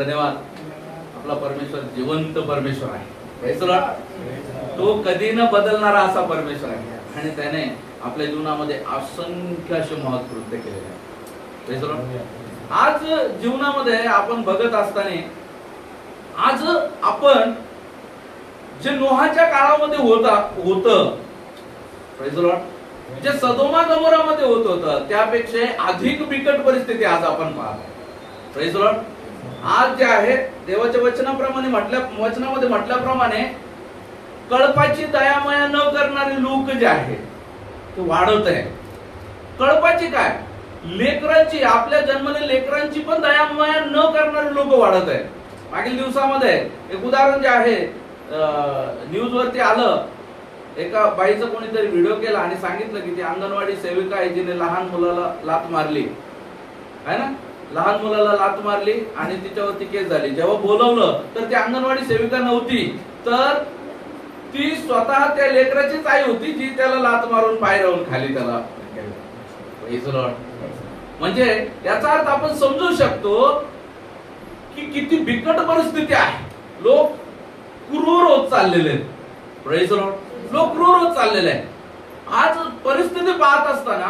धन्यवाद. आपला परमेश्वर जिवंत परमेश्वर आहे. Praise the lord. तो कधी न बदलणारा असा परमेश्वर आहे आणि त्याने आपल्या जीवनामध्ये असंख्य असे महत् कृत्य केलेले आहे. Praise the Lord. आज जीवनामध्ये आपण बघत असताना आज आपण जे नोहाच्या काळामध्ये होतं प्रेज द लॉर्ड, जे सदोमा गमोरामध्ये होतं त्यापेक्षा अधिक बिकट परिस्थिती आज आपण पाहतो. Praise the Lord. आज जे आहे देवाच्या वचनाप्रमाणे वचनामध्ये म्हटल्याप्रमाणे कळपाची दयामया न करणारे लोक जे आहे ते वाढत आहे. कळपाची काय, लेकरांची, आपल्या जन्मलेल्या लेकरांची पण दयामया न करणारे लोक वाढत आहे. मागील दिवसामध्ये एक उदाहरण जे आहे न्यूज वरती आलं, एका बाईचा कोणीतरी व्हिडिओ केला आणि सांगितलं की ती अंगणवाडी सेविका आहे जिने लहान मुलाला लात मारली आहे ना, लहान मुलाला लात मारली आणि तिच्यावरती केस झाली. जेव्हा बोलवलं तर ती अंगणवाडी सेविका नव्हती, तर ती स्वतः त्या लेकराचीच आई होती जी त्याला लात मारून पाय राहून खाली त्याला. म्हणजे याचा अर्थ आपण समजू शकतो की किती बिकट परिस्थिती आहे. लोक क्रूर होत चाललेले आहेत. Praise the Lord. लोक क्रूर होत चाललेले आहेत. आज परिस्थिती पाहत असताना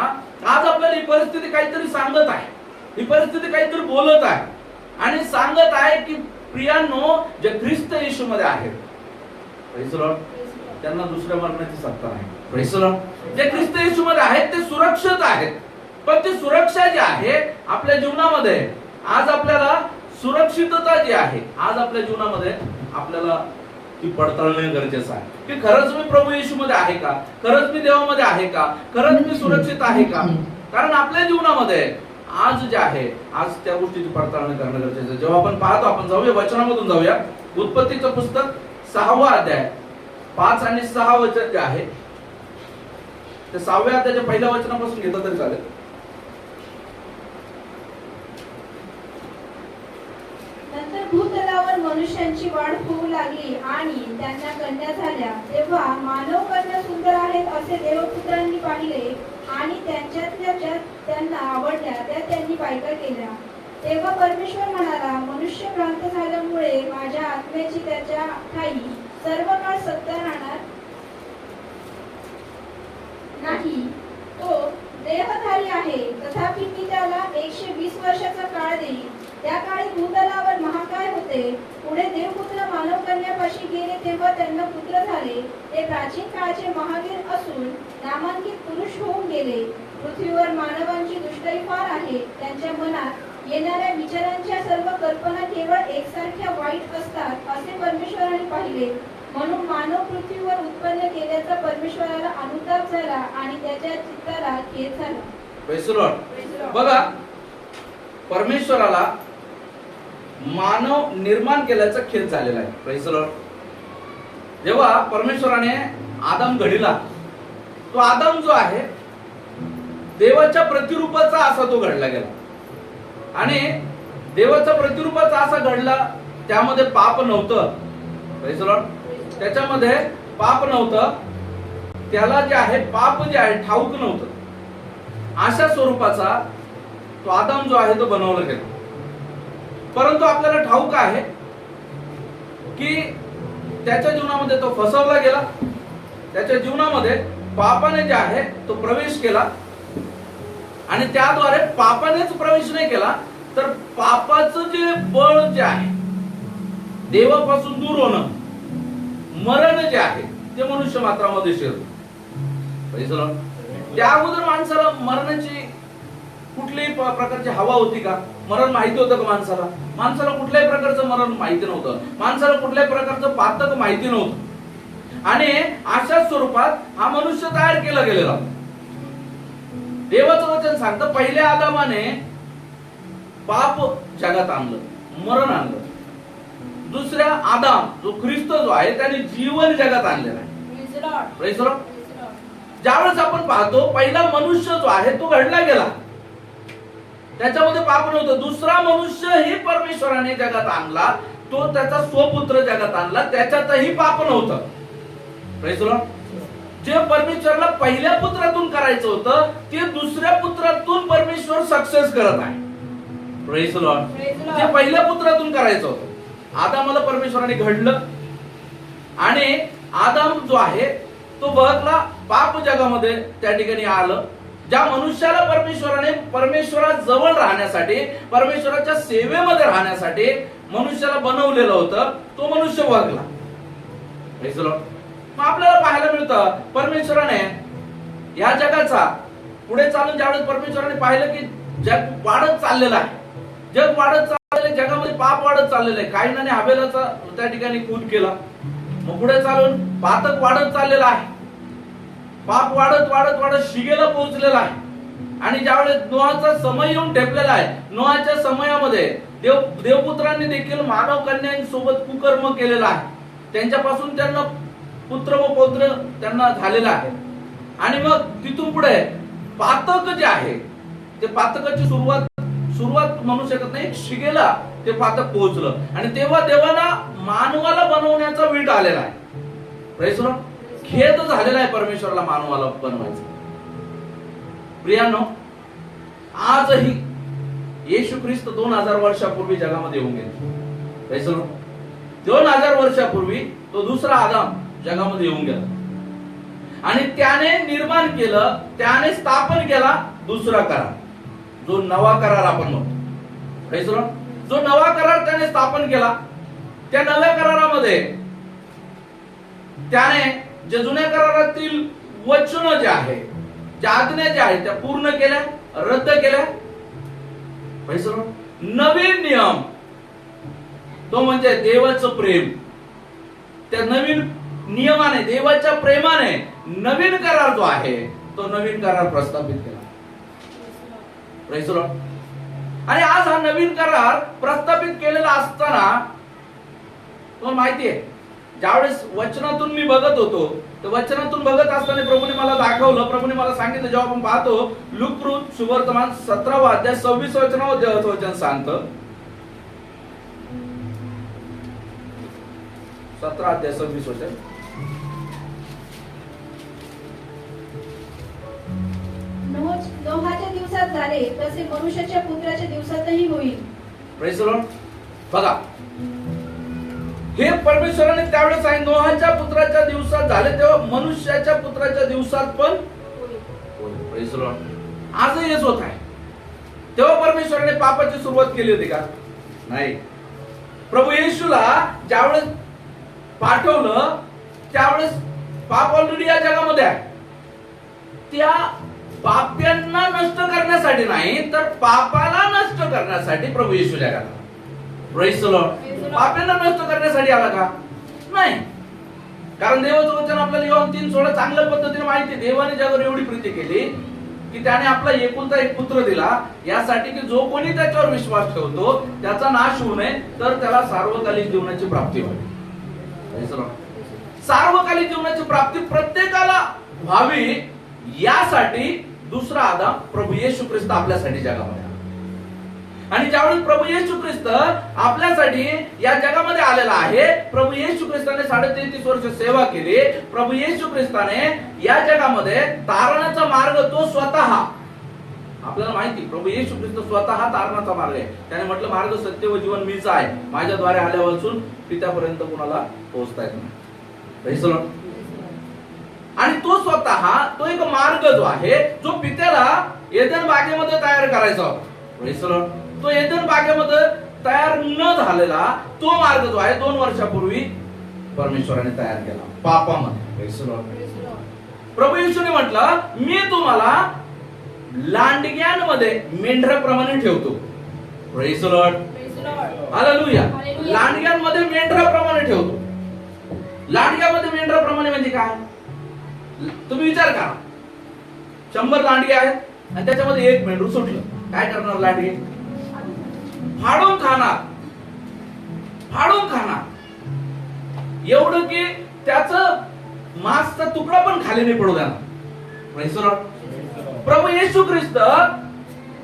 आज आपल्याला ही परिस्थिती काहीतरी सांगत आहे, ही परिस्थिती काहीतरी बोलत आहे आणि सांगत आहे की प्रियांनो, जे ख्रिस्त येशू मध्ये आहेत प्रेज द लॉर्ड, त्यांना दुसऱ्या मरणाची सत्ता नाही. Praise the Lord. जे ख्रिस्त येशू मध्ये आहेत ते सुरक्षित आहेत. पण ती सुरक्षा जी आहे आपल्या जीवनामध्ये, आज आपल्याला सुरक्षितता जी आहे आज आपल्या जीवनामध्ये आपल्याला ती पडताळणे गरजेचं आहे की खरंच मी प्रभू येशू मध्ये आहे का, खरंच मी देवामध्ये आहे का, खरंच मी सुरक्षित आहे का. कारण आपल्या जीवनामध्ये आज जे आहे आज त्या गोष्टीची पडताळणी करणं गरजेचं आहे. जेव्हा आपण पाहतो, आपण जाऊया वचनामधून जाऊया. उत्पत्तीचं पुस्तक 6वा अध्याय 5 आणि 6 वचन जे आहे ते 6व्या अध्यायाच्या पहिल्या वचनापासून घेतलं तरी चालेल. नंतर भूतलावर मनुष्यांची वाढ होऊ लागली आणि त्यांना कन्या झाल्या. तेव्हा मानव कन्या सुंदर आहेत असे देवपुत्रांनी पाहिले आणि त्यांच्यातल्या ज्या त्यांना आवडल्या त्या त्यांनी बायका केल्या. तेव्हा परमेश्वर म्हणाला, मनुष्य भ्रांत झाल्यामुळे माझ्या आत्म्याची त्याच्या ठाई सर्व काळ सत्ता राहणार नाही. तो देहधारी आहे, तथापि मी त्याला 120 वर्षाचा काळ देईन. त्या काळी भूतलावर महाकाय होते. पुढे देवपुत्र मानव कन्यापाशी गेले तेव्हा त्यांना पुत्र झाले. ते प्राचीन काळचे महावीर असून नामांकित पुरुष होऊन गेले. पृथ्वीवर मानवांची दुष्टाई फार आहे. त्यांच्या मनात येणाऱ्या विचारांच्या सर्व कल्पना केवळ एकसारख्या वाईट असतात असे परमेश्वराने पाहिले. म्हणून मानव पृथ्वीवर उत्पन्न केल्याचा परमेश्वराला अनुताप झाला आणि त्याच्या चित्ताला खेद झाला. Praise the Lord. बघा, परमेश्वराला मानव निर्माण केल्याचा खेद झालेला आहे. Praise the Lord. जेव्हा परमेश्वराने आदम घडीला, तो आदम जो आहे देवाच्या प्रतिरूपाचा असा तो घडला गेला आणि देवाच्या प्रतिरूपाचा असा घडला. त्यामध्ये पाप नव्हतं. Praise the Lord. त्याच्यामध्ये पाप नव्हतं. त्याला जे आहे पाप जे आहे ठाऊक नव्हतं. अशा स्वरूपाचा तो आदम जो आहे तो बनवला गेला. परंतु आपल्याला ठाऊक आहे की त्याच्या जीवनामध्ये तो फसवला गेला. त्याच्या जीवनामध्ये पापाने जे आहे तो प्रवेश केला आणि त्याद्वारे पापानेच प्रवेश नाही केला तर पापाचं जे बळ जे आहे, देवापासून दूर होणं, मरण जे आहे ते मनुष्य मात्रामध्ये शिरलं. त्या अगोदर माणसाला मरणाची कुठल्याही प्रकारची हवा होती का? मरण माहिती होतं का माणसाला? माणसाला कुठल्याही प्रकारचं मरण माहिती नव्हतं. माणसाला कुठल्याही प्रकारचं पातक माहिती नव्हतं आणि अशा स्वरूपात हा मनुष्य तयार केला गेलेला. देवाचं वचन सांगतं पहिल्या आदामाने पाप जगात आणलं, मरण आणलं. दुसऱ्या आदाम जो ख्रिस्त जो आहे त्याने जीवन जगात आणलेलं आहे. Praise the Lord. ज्यावेळेस आपण पाहतो पहिला मनुष्य जो आहे तो घडला गेला, त्याच्यामध्ये पाप नव्हतं. दुसरा मनुष्य ही परमेश्वराने जगात आणला, तो त्याचा स्वपुत्र जगात आणला, त्याच्यातही पाप नव्हतं. Praise the Lord. जे परमेश्वराला पहिल्या पुत्रातून करायचं होतं ते दुसऱ्या पुत्रातून परमेश्वर सक्सेस करत आहे. Praise the Lord. Praise the Lord. जे पहिल्या पुत्रातून करायचं होतं, आदामाला परमेश्वराने घडलं आणि आदाम जो आहे तो बहकला, पाप जगामध्ये त्या ठिकाणी आलं. ज्या मनुष्याला परमेश्वराने परमेश्वराजवळ राहण्यासाठी, परमेश्वराच्या सेवेमध्ये राहण्यासाठी मनुष्याला बनवलेलं होतं, तो मनुष्य बहकला. Praise the Lord. मग आपल्याला पाहायला मिळतं परमेश्वराने या जगाचा पुढे चालून ज्यावेळेस परमेश्वराने पाहिलं की जग वाढत चाललेलं आहे, जग वाढत चाललेलं आहे, जगामध्ये पाप वाढत चाललेलं आहे. काहींनी हबेलाचा त्या ठिकाणी खून केला. मग पुढे चालून पातक वाढत चाललेला आहे, पाप वाढत वाढत वाढत शिगेला पोहोचलेला आहे. आणि ज्यावेळेस नोहाचा समय येऊन ठेपलेला आहे, नोहाच्या समयामध्ये देवपुत्रांनी देखील मानव कन्यांसोबत कुकर्म केलेला आहे. त्यांच्यापासून त्यांना पुत्र व पौत्र त्यांना झालेला आहे. आणि मग तिथून पुढे पातक जे आहे ते पातकाची सुरुवात म्हणू शकत नाही, शिगेला ते पातक पोहोचलं आणि तेव्हा देवाला मानवाला बनवण्याचा वीट आलेला आहे. Praise the Lord. खेद झालेला आहे परमेश्वराला मानवाला बनवायचं. प्रियानो, आजही येशू ख्रिस्त 2000 वर्षापूर्वी जगामध्ये येऊन गेले. Praise the Lord. 2000 वर्षापूर्वी तो दुसरा आदाम जगामध्ये येऊन गेला आणि त्याने निर्माण केलं, त्याने स्थापन केला दुसरा करार, जो नवा करार आपण म्हणतो. Praise the Lord. जो नवा करार त्याने स्थापन केला, त्या नव्या करारामध्ये त्याने जे जुन्या करारातील वचन जे आहे, ज्या आज्ञा ज्या आहेत त्या पूर्ण केल्या, रद्द केल्या. Praise the Lord. नवीन नियम तो म्हणजे देवाचं प्रेम. त्या नवीन नियमाने, देवाच्या प्रेमाने नवीन करार जो आहे तो नवीन करार प्रस्थापित केला. Praise the Lord. आणि आज हा नवीन करार प्रस्थापित केलेला असताना तुम्हाला माहिती आहे, ज्यावेळेस वचनातून मी बघत होतो, तर वचनातून बघत असताना प्रभूने मला दाखवलं, प्रभूने मला सांगितलं, जेव्हा आपण पाहतो लूक सुवर्तमान 17 अध्याय 26 वचनावर देवाचं वचन सांगतं. 17 अध्याय 26 वचन. नोहाच्या दिवसात झाले तसे मनुष्याच्या पुत्राच्या दिवसातही होईल. Praise the Lord. बघा, हे परमेश्वराने त्यावेळेस सांगितलं, नोहाच्या पुत्राच्या दिवसात झाले तेव्हा मनुष्याच्या पुत्राच्या दिवसात पण होईल. Praise the Lord. आजही हेच होत आहे. तेव्हा परमेश्वराने पापाची सुरुवात केली होती का? नाही. प्रभू येशूला ज्यावेळेस पाठवलं त्यावेळेस पाप ऑलरेडी या जगामध्ये आहे. त्या पाप्यांना नष्ट करण्यासाठी नाही, तर पापाला नष्ट करण्यासाठी प्रभू येशू जगात आला. Praise the Lord. पाप्यांना नष्ट करण्यासाठी आला का? नाही. कारण देवाचं वचन आपल्याला योहान 3:16 चांगल्या पद्धतीने माहिती आहे. देवाने जगावर एवढी प्रीती केली की त्याने आपला एकुलता एक पुत्र दिला, यासाठी की जो कोणी त्याच्यावर विश्वास ठेवतो त्याचा नाश होऊ नये, तर त्याला सार्वकालिक जीवनाची प्राप्ती व्हावी. Praise the Lord. सार्वकालिक जीवनाची प्राप्ती प्रत्येकाला व्हावी यासाठी दुसरा आदाम प्रभू येशू ख्रिस्त आपल्यासाठी जगामध्ये आला. आणि ज्यावेळी प्रभू येशू ख्रिस्त आपल्यासाठी या जगामध्ये आलेला आहे, प्रभू येशू ख्रिस्ताने 33.5 वर्ष सेवा केली. प्रभू येशू ख्रिस्ताने या जगामध्ये तारणाचा मार्ग तो स्वतः, आपल्याला माहिती, प्रभू येशू ख्रिस्त स्वतः तारणाचा मार्ग आहे. त्याने म्हटलं, मार्ग सत्य व जीवन मीच आहे, माझ्याद्वारे आल्यापासून पित्यापर्यंत कोणाला पोहोचता येत नाही. Praise the Lord. आणि तो स्वतः तो एक मार्ग जो आहे, जो पित्याला एदन बागेमध्ये तयार करायचा होता. Praise the lord. तो एदन बागेमध्ये तयार न झालेला तो मार्ग जो आहे 2 वर्षापूर्वी परमेश्वराने तयार केला पापामध्ये. Praise the Lord. प्रभू येशूने म्हटलं, मी तुम्हाला लांडग्यांमध्ये मेंढराप्रमाणे ठेवतो. Praise the Lord. हालेलुया. लांडग्यांमध्ये मेंढराप्रमाणे ठेवतो. लांडग्यामध्ये मेंढराप्रमाणे म्हणजे काय? तुम्ही विचार करा, 100 लांडगे आहेत आणि त्याच्यामध्ये एक मेंढरू सुटलं, काय करणार लांडगे? फाडून खाणार, फाडून खाणार, एवढं की त्याचं मांसचा तुकडा पण खाली नाही पडू देणार. Praise the Lord. प्रभू येशू ख्रिस्त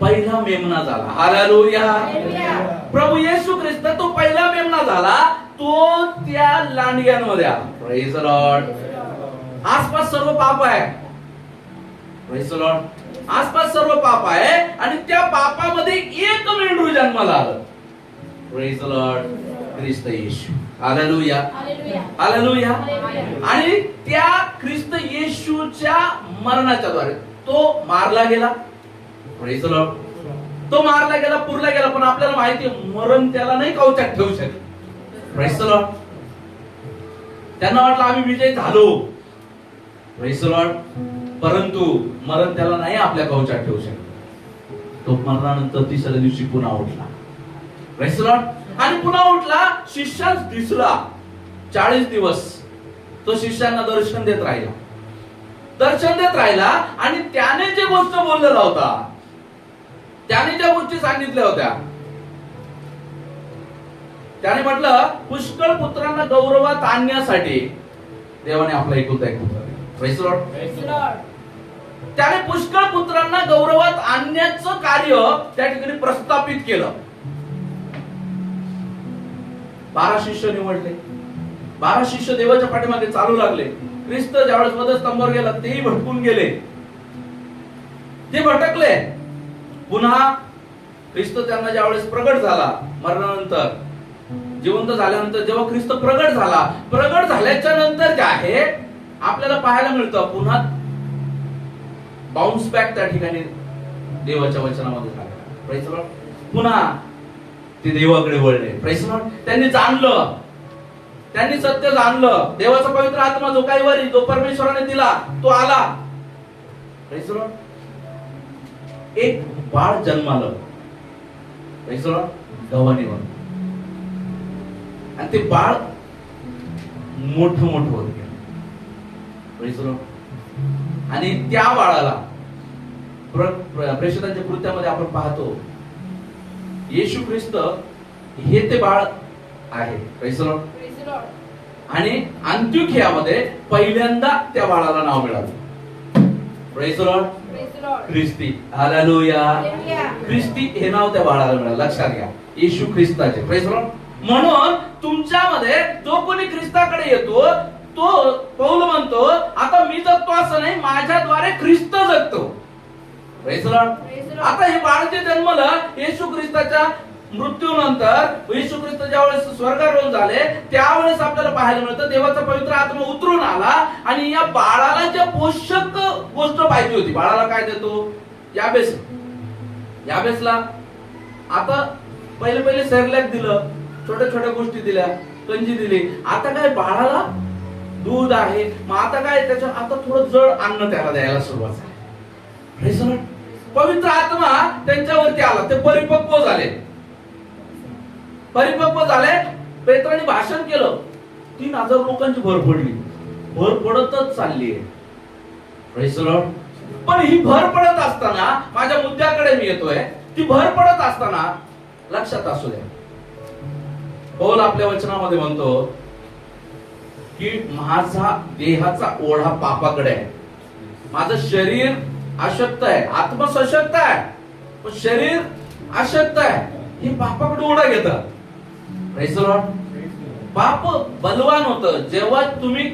पहिला मेमना झाला. हालेलुया. प्रभू येशू ख्रिस्त तो पहिला मेमना झाला, तो त्या लांडग्यांमध्ये आला. Praise the Lord. आसपास सर्व पाप आहे. Praise the Lord. आसपास सर्व पाप आहे आणि त्या पापामध्ये एक मेंढरू जन्माला आलं. Praise the lord. Khrist Yeshu. Hallelujah. Hallelujah. Hallelujah. Hallelujah. आणि त्या ख्रिस्त येशूच्या मरणाच्या द्वारे तो मारला गेला. Praise the lord. तो मारला गेला, पुरला गेला, पण आपल्याला माहिती आहे मरण त्याला नाही कवचात ठेवू शकत. Praise the Lord. त्यांना वाटलं आम्ही विजय झालो. Praise the Lord. परंतु मरण त्याला नाही आपल्या कवचात ठेवू शकत. तो मरणानंतर तिसऱ्या दिवशी पुन्हा उठला. Praise the Lord. आणि पुन्हा उठला, शिष्यास दिसला. 40 दिवस तो शिष्यांना दर्शन देत राहिला. दर्शन देत राहिला आणि त्याने जे गोष्ट बोललेला होता, त्याने ज्या गोष्टी सांगितल्या होत्या, त्याने म्हटलं पुष्कळ पुत्रांना गौरवात आणण्यासाठी देवाने आपला एकुलता एक पुत्र दिला. Praise the Lord. Praise the Lord. त्याने पुष्कळ पुत्रांना गौरवात आणण्याचं कार्य त्या ठिकाणी प्रस्थापित केलं. 12 शिष्य निवडले. 12 शिष्य देवाच्या पाठीमागे चालू लागले. ख्रिस्त ज्यावेळेस वधस्तंभावर गेला तेही भटकून गेले. ते भटकले. पुन्हा ख्रिस्त त्यांना ज्यावेळेस प्रगट झाला, मरणानंतर जिवंत झाल्यानंतर जेव्हा ख्रिस्त प्रगट झाल्याच्या नंतर जे आहे आपल्याला पाहायला मिळतं पुन्हा बाउन्स बॅक त्या ठिकाणी देवाच्या वचनामध्ये झाला. Praise the Lord. पुन्हा ते देवाकडे वळले. Praise the Lord. त्यांनी जाणलं, त्यांनी सत्य जाणलं. देवाचा पवित्र आत्मा जो काही वरी जो परमेश्वराने दिला तो आला. Praise the Lord. एक बाळ जन्मालं. Praise the Lord. गव्हाणीवर. आणि ते बाळ मोठं होत गेलं. Praise the Lord. आणि त्या बाळाला प्रेषितांच्या कृत्यामध्ये आपण पाहतो येशू ख्रिस्त हे ते बाळ आहे. Praise the Lord. Praise the Lord. आणि अंत्योखियामध्ये पहिल्यांदा त्या बाळाला नाव मिळालं. Praise the Lord. Praise the Lord. ख्रिस्ती. हालेलुया. हालेलुया. ख्रिस्ती हे नाव त्या बाळाला मिळालं. लक्षात घ्या. येशू ख्रिस्ताचे. Praise the Lord. म्हणून तुमच्यामध्ये जो कोणी ख्रिस्ताकडे येतो तो पौल म्हणतो आता मी जगतो असं नाही, माझ्याद्वारे ख्रिस्त जगतो. Praise the Lord. Praise the Lord. आता हे बाळ जे जन्मलं येशू ख्रिस्ताच्या मृत्यूनंतर येशू ख्रिस्त ज्यावेळेस स्वर्गारोहण झाले त्यावेळेस आपल्याला पाहायला मिळतं देवाचा पवित्र आत्मा उतरून आला आणि या बाळाला ज्या पोषक गोष्ट पाहिजे होती, बाळाला काय देतो? याबेसला आता पहिले सेरलॅक दिलं, छोट्या गोष्टी दिल्या, कंजी दिली. आता काय बाळाला दूध आहे. मग आता काय त्याच्या आता थोडं जड अन्न त्याला द्यायला सुरुवात झाली. Praise the Lord. पवित्र आत्मा त्यांच्यावरती आला. ते परिपक्व झाले. पेत्राने भाषण केलं. 3000 लोकांची भर पडली. भर पडतच चालली आहे. Praise the Lord. पण ही भर पडत असताना माझ्या मुद्द्याकडे मी येतोय. ती भर पडत असताना लक्षात असू द्या पौल आपल्या वचनामध्ये म्हणतो की माझा देहाचा ओढा पापाकडे आहे. माझं शरीर अशक्त आहे, आत्मा सशक्त आहे, पण शरीर अशक्त आहे. हे पापाकडे ओढा घेतात. Praise the Lord. पाप बलवान होतं. जेव्हा तुम्ही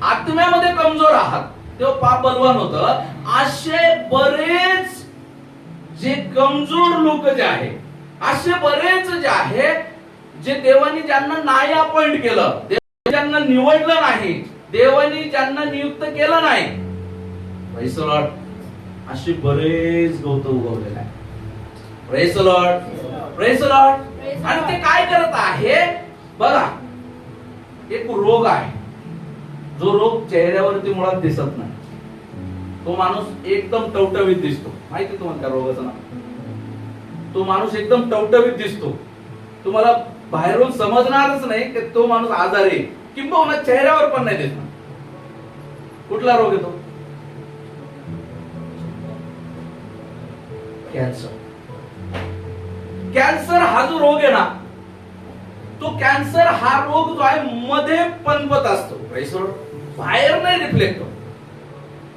आत्म्यामध्ये कमजोर आहात तेव्हा पाप बलवान होतं. असे बरेच जे कमजोर लोक जे आहे, असे बरेच जे आहे जे देवाने ज्यांना नाही अपॉइंट केलं, ज्यांना निवडलं नाही, देवाने ज्यांना नियुक्त केलं नाही, प्रेज द लॉर्ड, असे बरेच गवत उगवलेले आहे. Praise the lord. Praise the Lord. आणि ते काय करत आहे बघा, एक रोग आहे जो रोग चेहऱ्यावरती मुळात दिसत नाही. तो माणूस एकदम टवटवीत दिसतो. माहिती तुम्हाला त्या रोगाचं नाव? तो माणूस एकदम टवटवीत दिसतो. तुम्हाला बाहेरून समजणारच नाही की तो माणूस आजारी आहे, किंबहुना चेहऱ्यावर पण नाही दिसणार. कुठला रोग येतो? कॅन्सर. कॅन्सर हा जो रोग आहे ना, तो कॅन्सर हा रोग जो आहे मध्ये पनपत असतो. बाहेर नाही रिफ्लेक्ट होतो.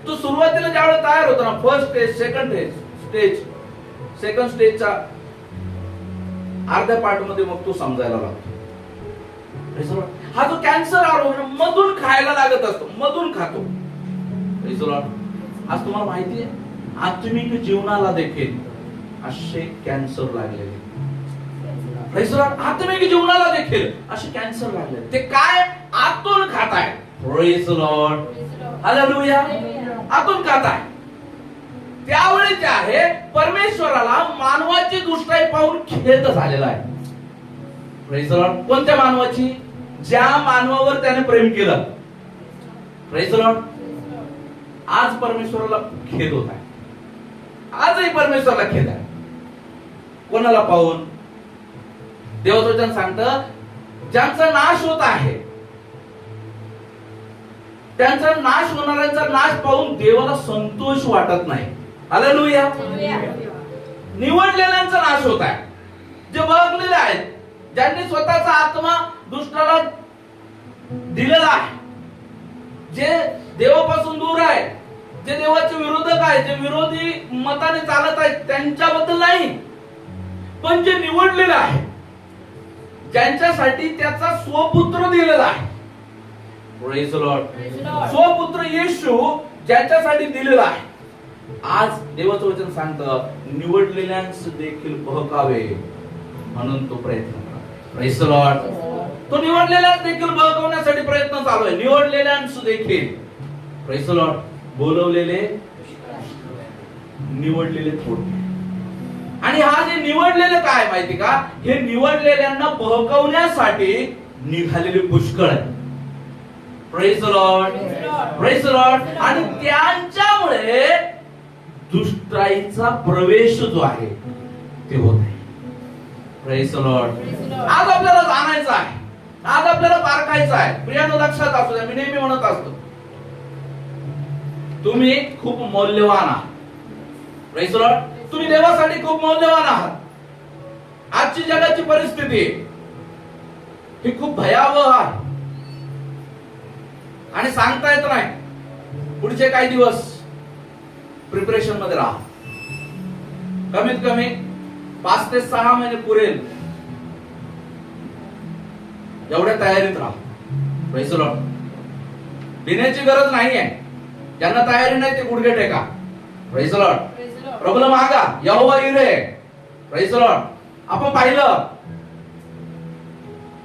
तो सुरुवातीला ज्यावेळेस तयार होतो ना, फर्स्ट स्टेज, सेकंड स्टेजच्या अर्ध्या पार्ट मध्ये मग तो समजायला लागतो. हा जो कॅन्सर हा रोग मधून खायला लागत असतो, मधून खातो. आज तुम्हाला माहिती आहे आत्मिक जीवनाला देखील असे कॅन्सर लागलेले. Praise the Lord. आत्मिक जीवनाला देखील असे कॅन्सर लागले. ते काय आतून खात आहे. Praise the Lord. हालेलुया. आतून खात आहे. त्यावेळी जे आहे परमेश्वराला मानवाची दुष्टाई पाहून खेद झालेला आहे. Praise the Lord. कोणत्या मानवाची? ज्या मानवावर त्याने प्रेम केलं. Praise the Lord. आज परमेश्वराला खेद होत आहे. आजही परमेश्वराला खेद आहे. कोणाला पाहून? देवाचं वचन सांगतं ज्यांचा नाश होत आहे, त्यांचा नाश होणाऱ्यांचा नाश पाहून देवाला संतोष वाटत नाही. हालेलुया. निवडलेल्यांचा नाश होत आहे. जे बघलेले आहेत, ज्यांनी स्वतःचा आत्मा दुष्टाला दिलेला आहे, जे देवापासून दूर आहे, जे देवाचे विरोधक आहेत, जे विरोधी मताने चालत आहेत, त्यांच्याबद्दल नाही, पण जे निवडलेले आहे, ज्यांच्यासाठी त्याचा स्वपुत्र दिलेला आहे. Praise the Lord. स्वपुत्र येशू ज्यांच्यासाठी दिलेला आहे. आज देवाचं वचन सांगतं निवडलेल्यांस देखील बहकावे म्हणून तो प्रयत्न करा. Praise the Lord. तो निवडलेल्यांस देखील बहकवण्यासाठी प्रयत्न चालू आहे. निवडलेल्यांस देखील. Praise the Lord. बोलवलेले निवडलेले थोडे. आणि हा जे निवडलेले काय माहिती का? हे निवडलेल्यांना बहकवण्यासाठी निघालेले पुष्कळ आहे. Praise the Lord. Praise the Lord. आणि त्यांच्यामुळे दुष्टाईचा प्रवेश जो आहे ते होत आहे. Praise the Lord. आज आपल्याला जाणायचं आहे, आज आपल्याला पारखायचं आहे. प्रियानो लक्षात असू द्या, मी नेहमी म्हणत असतो तुम्ही खूप मौल्यवान आहात. Praise the Lord. तुम्ही देवासाठी खूप मौल्यवान आहात. आजची जगाची परिस्थिती ही खूप भयावह आहे आणि सांगता येत नाही. पुढचे काही दिवस प्रिपरेशन मध्ये राहा. कमीत कमी 5 ते 6 महिने पुरेल एवढ्या तयारीत राहा. Praise the Lord. भिण्याची गरज नाहीये. ज्यांना तयारी नाही ते गुडघे टेका. Praise the Lord. प्रभूला मागा, यहोवा इरे. Praise the Lord. आपण पाहिलं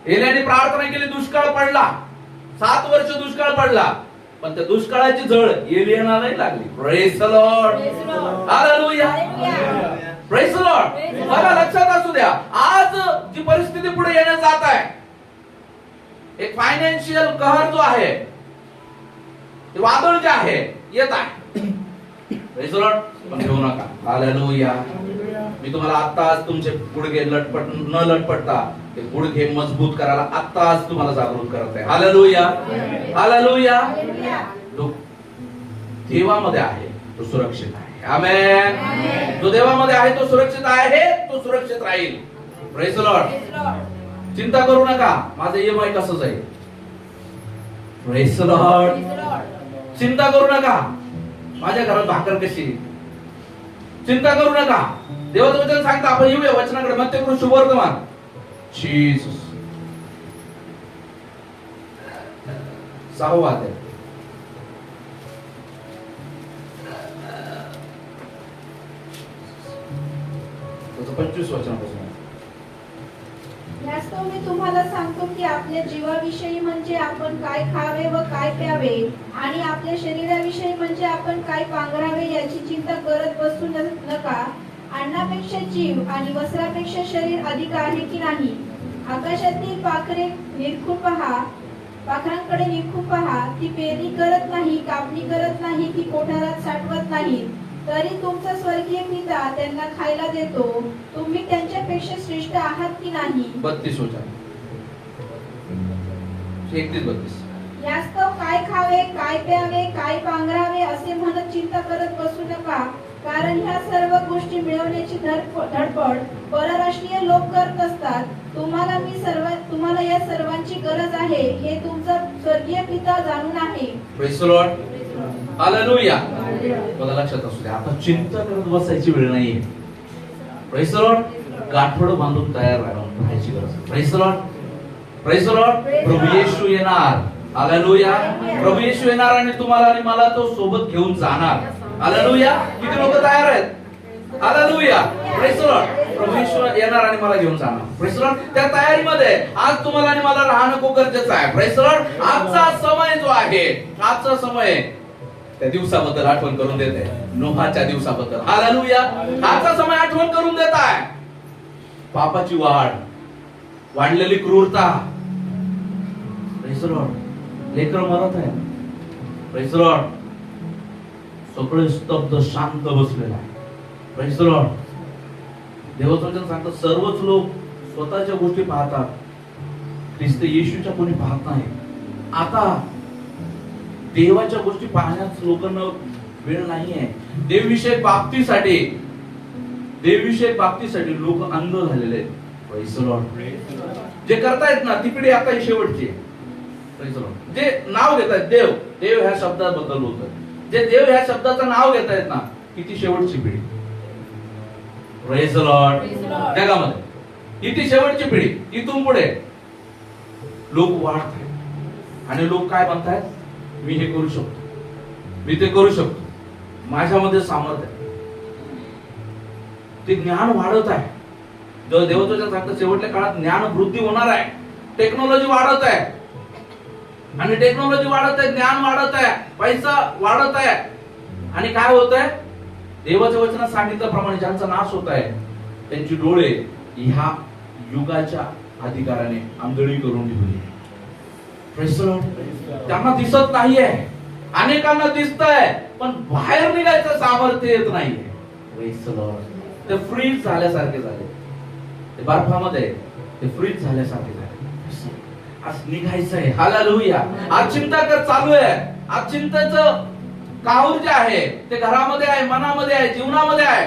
एलियाने प्रार्थना केली, दुष्काळ पडला, 7 वर्ष दुष्काळ पडला, पण त्या दुष्काळाची झळ एलियाला नाही लागली. Praise the Lord. Hallelujah. Praise the Lord. मला लक्षात असू द्या, आज जी परिस्थिती पुढे येण्यात जात आहे, एक फायनान्शियल कहर जो आहे, ते वादळ जे आहे येत आहे. Praise the Lord. पण घेऊ नका. हालेलुया. मी तुम्हाला आत्ताच तुमचे गुडघे न लटपटता ते गुडघे मजबूत करायला आत्ताच तुम्हाला जागृत करत आहे. हालेलुया. हालेलुया. जो देवामध्ये आहे तो सुरक्षित आहे. आमेन. जो देवामध्ये आहे तो सुरक्षित आहे, तो सुरक्षित राहील. Praise the Lord. चिंता करू नका माझं EMI कसं जाईल. Praise the Lord. चिंता करू नका माझ्या घरात भाकर कशी. चिंता करू नका. देवाचं वचन सांगतं, आपण येऊया वचनाकडे. मत्ती शुभवर्तमान जीसस 6वा अध्याय. त्याचं 25 वचनापासून. यास्तव मी तुम्हाला सांगतो की आपल्या जीवाविषयी म्हणजे आपण काय खावे व काय प्यावे, आणि आपल्या शरीराविषयी म्हणजे आपण काय पांघरावे याची चिंता करत बसू नका. अन्नापेक्षा जीव आणि वस्त्रापेक्षा शरीर अधिक आहे की नाही. आकाशातील पाखरे निरखून पहा, पाखरांकडे निरखून पहा. ती पेरणी करत नाही, कापणी करत नाही, ती कोठारात साठवत नाही, तरी तुमचा स्वर्गीय पिता त्यांना खायला देतो. तुम्ही त्यांच्यापेक्षा श्रेष्ठ आहात की नाही. 32 वचन. 31-32. यास्तव काय खावे, काय प्यावे, काय पांघरावे असे म्हणत चिंता करत बसू नका, कारण ह्या सर्व गोष्टी मिळवण्याची धडपड परराष्ट्रीय लोक करत असतात. तुम्हाला या सर्वांची गरज आहे हे तुमचा स्वर्गीय पिता जाणून आहे. Praise the Lord. हालेलुया. बघा लक्षात असू द्या, आता चिंता करत बसायची वेळ नाहीये. Praise the Lord. गाठोड बांधून तयार राहायची गरज. Praise the Lord. Praise the Lord. प्रभू येशू येणार. हालेलुया. प्रभू येशू येणार आणि तुम्हाला आणि मला तो सोबत घेऊन जाणार. हालेलुया. किती लोक तयार आहेत? हालेलुया. Praise the Lord. प्रभू येशू येणार आणि मला घेऊन जाणार. Praise the Lord. त्या तयारीमध्ये आज तुम्हाला आणि मला राहणं खूप गरजेचं आहे. Praise the Lord. आजचा समय जो आहे, आजचा समय त्या दिवसाबद्दल आठवण करून देत आहे. नोहाच्या दिवसाबद्दल. हालेलुया. आजचा समय आठवण करून देत आहे. पापाची वाढलेली क्रूरता. Praise the Lord. लेकरं मरत आहे. Praise the Lord. सगळे स्तब्ध शांत बसलेला आहे. Praise the Lord. देवाचं वचन सांगतं सर्वच लोक स्वतःच्या गोष्टी पाहतात, ख्रिस्त येशूच्या कोणी पाहत नाही. आता देवाच्या गोष्टी पाहण्यास लोकांना वेळ नाहीये. देवविषयक बाबतीसाठी लोक अंध झालेले आहेत. Praise the Lord. जे करतायत ना ती पिढी आता ही शेवटची आहे. Praise the Lord. जे नाव घेत आहेत देव ह्या शब्दाबद्दल होतं, जे देव ह्या शब्दाचं नाव घेत आहेत ना ती शेवटची पिढी. Praise the Lord. जगामध्ये ही ती शेवटची पिढी. इथून पुढे लोक वाढत आहेत आणि लोक काय म्हणतायत? मी हे करू शकतो, मी ते करू शकतो, माझ्यामध्ये सामर्थ्य आहे. ते ज्ञान वाढत आहे. जेव्हा देवत्वाच्या सांगतात शेवटच्या काळात ज्ञान वृद्धी होणार आहे. टेक्नॉलॉजी वाढत आहे आणि टेक्नॉलॉजी वाढत आहे, ज्ञान वाढत आहे, पैसा वाढत आहे आणि काय होत आहे? देवाच्या वचनात सांगितल्याप्रमाणे ज्यांचा नाश होत आहे त्यांची डोळे ह्या युगाच्या अधिकाराने आंधळी करून ठेवली. Praise the Lord. त्यांना दिसत नाहीये. अनेकांना दिसतंय पण बाहेर निघायचं सामर्थ्य येत नाहीये. Praise the Lord. ते फ्रीज झाल्यासारखे झाले. ते बर्फामध्ये ते फ्रीज झाल्यासारखे झाले. आज निघायचंय. हालेलुया. आज चिंता चालू आहे. आज चिंतेचं काहूर जे आहे ते घरामध्ये आहे, मनामध्ये आहे, जीवनामध्ये आहे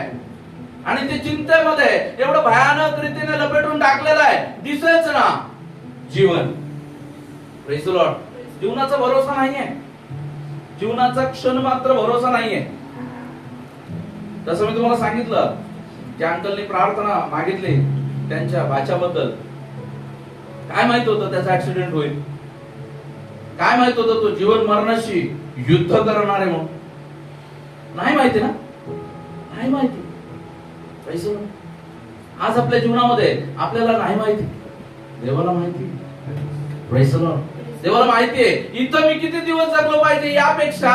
आणि ते चिंतेमध्ये एवढं भयानक रीतीने लपेटून टाकलेलं आहे. दिसेच ना जीवन. Praise the Lord. जीवनाचा भरोसा नाहीये. जीवनाचा क्षण मात्र भरोसा नाहीये. जसं मी तुम्हाला सांगितलं, ज्या अंकलने प्रार्थना मागितली त्यांच्या भाच्याबद्दल, काय माहित होतं त्याचा ऍक्सिडेंट होईल? काय माहित होतं तो जीवन मरणाशी युद्ध करणार आहे म्हणून? नाही माहिती ना, नाही माहिती. पैसे आज आपल्या जीवनामध्ये आपल्याला नाही माहिती, देवाला माहिती. Praise the Lord. देवाला माहिती आहे इथं मी किती दिवस जगलो पाहिजे, यापेक्षा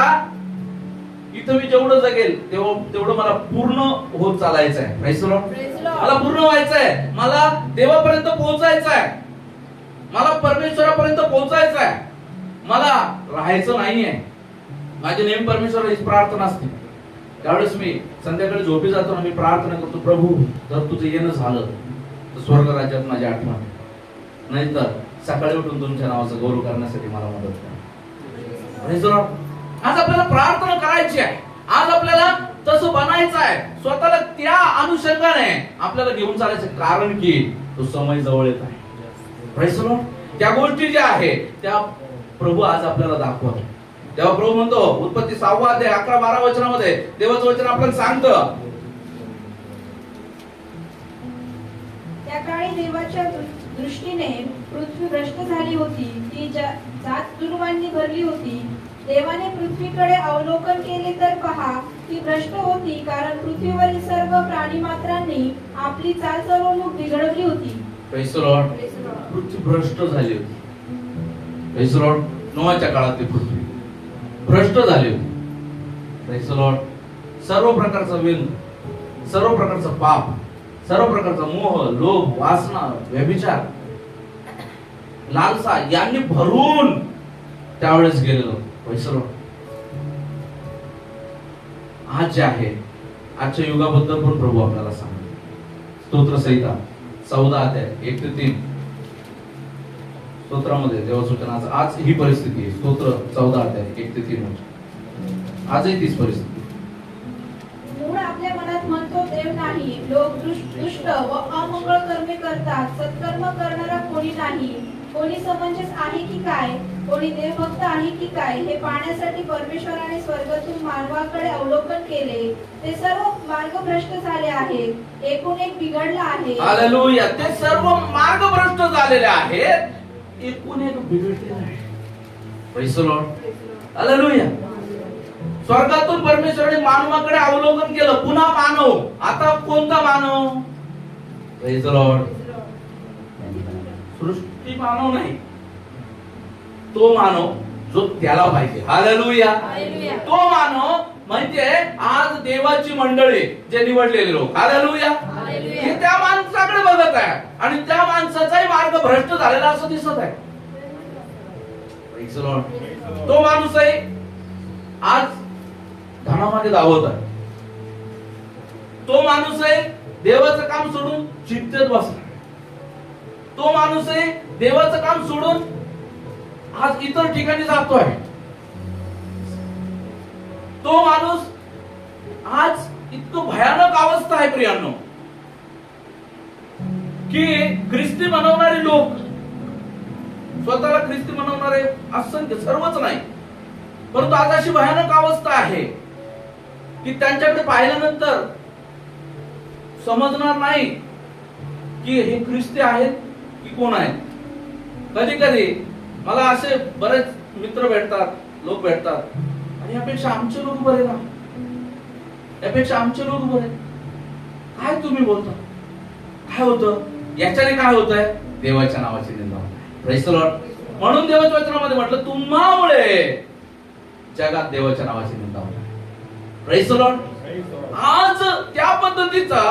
इथं मी जेवढं जगेल तेवढं मला पूर्ण होत चालायचं आहे. Praise the Lord. मला पूर्ण व्हायचं आहे, मला देवापर्यंत पोहोचायचं आहे, मला परमेश्वरापर्यंत पोहोचायचं आहे, मला राहायचं नाहीये. माझी नेहमी परमेश्वराला हीच प्रार्थना असते. त्यावेळेस मी संध्याकाळी झोपी जातो ना, मी प्रार्थना करतो, प्रभू जर तुझं येणं झालं तर स्वर्ग राज्यात माझी आठवण, नाहीतर सकाळी उठून तुमच्या नावाचं गौरव करण्यासाठी मला मदत करा. आज आपल्याला प्रार्थना करायची आहे. आज आपल्याला तसं बनायचं आहे. स्वतःला त्या अनुषंगाने आपल्याला घेऊन चालायचं, कारण की तो समय जवळ येत आहे. Praise the Lord. त्या गोष्टी ज्या आहे त्या प्रभू आज आपल्याला दाखवतो. तेव्हा प्रभू म्हणतो उत्पत्ती 6 अध्याय 11-12 वचनामध्ये देवाचं वचन आपल्याला सांगतं, त्या काळी देवाच्या दृष्टीने पृथ्वी भ्रष्ट झाली होती, ती जात दुर्वांनी भरली होती. देवाने पृथ्वीकडे अवलोकन केले तर पहा ती भ्रष्ट होती, कारण पृथ्वीवरील सर्व प्राणीमात्रांनी आपली चालचलवणूक बिघडवली होती. Praise the Lord. पृथ्वी भ्रष्ट झाली होती. Praise the Lord. नोहाच्या काळात ती पृथ्वी भ्रष्ट झाली होती. Praise the Lord. सर्व प्रकारचा वेल, सर्व प्रकारचा पाप, सर्व प्रकारचा मोह, लोभ, वासना, व्यभिचार, लालसा यांनी भरून त्यावेळेस गेलेलो. Praise the Lord. आज जे आहे आजच्या युगाबद्दल पण प्रभू आपल्याला सांगतो. स्तोत्र संहिता 14 अध्याय 1 ते 3 स्तोत्रामध्ये देवसूचनाचं आज ही परिस्थिती आहे. स्तोत्र 14 अध्याय 1 ते 3 आजही तीच परिस्थिती. मूळ आपल्या मनात म्हणतो देव नाही, लोक दुष्ट व अमंगळ कर्मे करतात, सत्कर्म करणारा कोणी नाही, कोणी समंजस आहे की काय, कोणी देवभक्त आहे की काय, हे पाहण्यासाठी परमेश्वराने स्वर्गातून मानवाकडे अवलोकन केले. ते सर्व मार्गभ्रष्ट झाले आहेत, एकूण एक बिघडला आहे. हालेलुया. ते सर्व मार्गभ्रष्ट झालेले आहेत, एकूण एक बिघडलेला आहे. Praise the Lord. हालेलुया. स्वर्गातून परमेश्वराने मानवाकडे अवलोकन केलं, पुन्हा मानव. आता कोणता मानव? Praise the lord. सृष्टी मानव नाही, तो मानव जो त्याला पाहिजे. हालेलुया. हालेलुया. तो मानव म्हणजे आज देवाची मंडळी, जे निवडलेले लोक. हालेलुया. हालेलुया. हे त्या माणसाकडे बघत आहे आणि त्या माणसाचाही मार्ग भ्रष्ट झालेला असं दिसत आहे. Praise the Lord. तो माणूस आहे आज धनामागे धावत आहे. तो माणूस आहे देवाचं काम सोडून चिंतेत बसला. तो माणूस आहे देवाचं काम सोडून आज इतर ठिकाणी जातो आहे. तो माणूस आज इतकं भयानक अवस्था आहे प्रियांनो, की ख्रिस्ती बनवणारे लोक, स्वतःला ख्रिस्ती बनवणारे असंख्य, सर्वच नाही, परंतु आज अशी भयानक अवस्था आहे की त्यांच्याकडे पाहिल्यानंतर समजणार नाही की हे ख्रिस्ती आहेत की कोण आहेत. कधी कधी मला असे बरेच मित्र भेटतात, लोक भेटतात, आणि यापेक्षा आमचे लोक बरे ना, यापेक्षा आमचे लोक बरे. काय तुम्ही बोलता? काय होतं याच्याने? काय होत आहे? देवाच्या नावाची निंदा. Praise the Lord. म्हणून देवाच्या वचनामध्ये म्हटलं, तुम्हामुळे जगात देवाच्या नावाची निंदा होते. Praise the Lord. आज त्या पद्धतीचा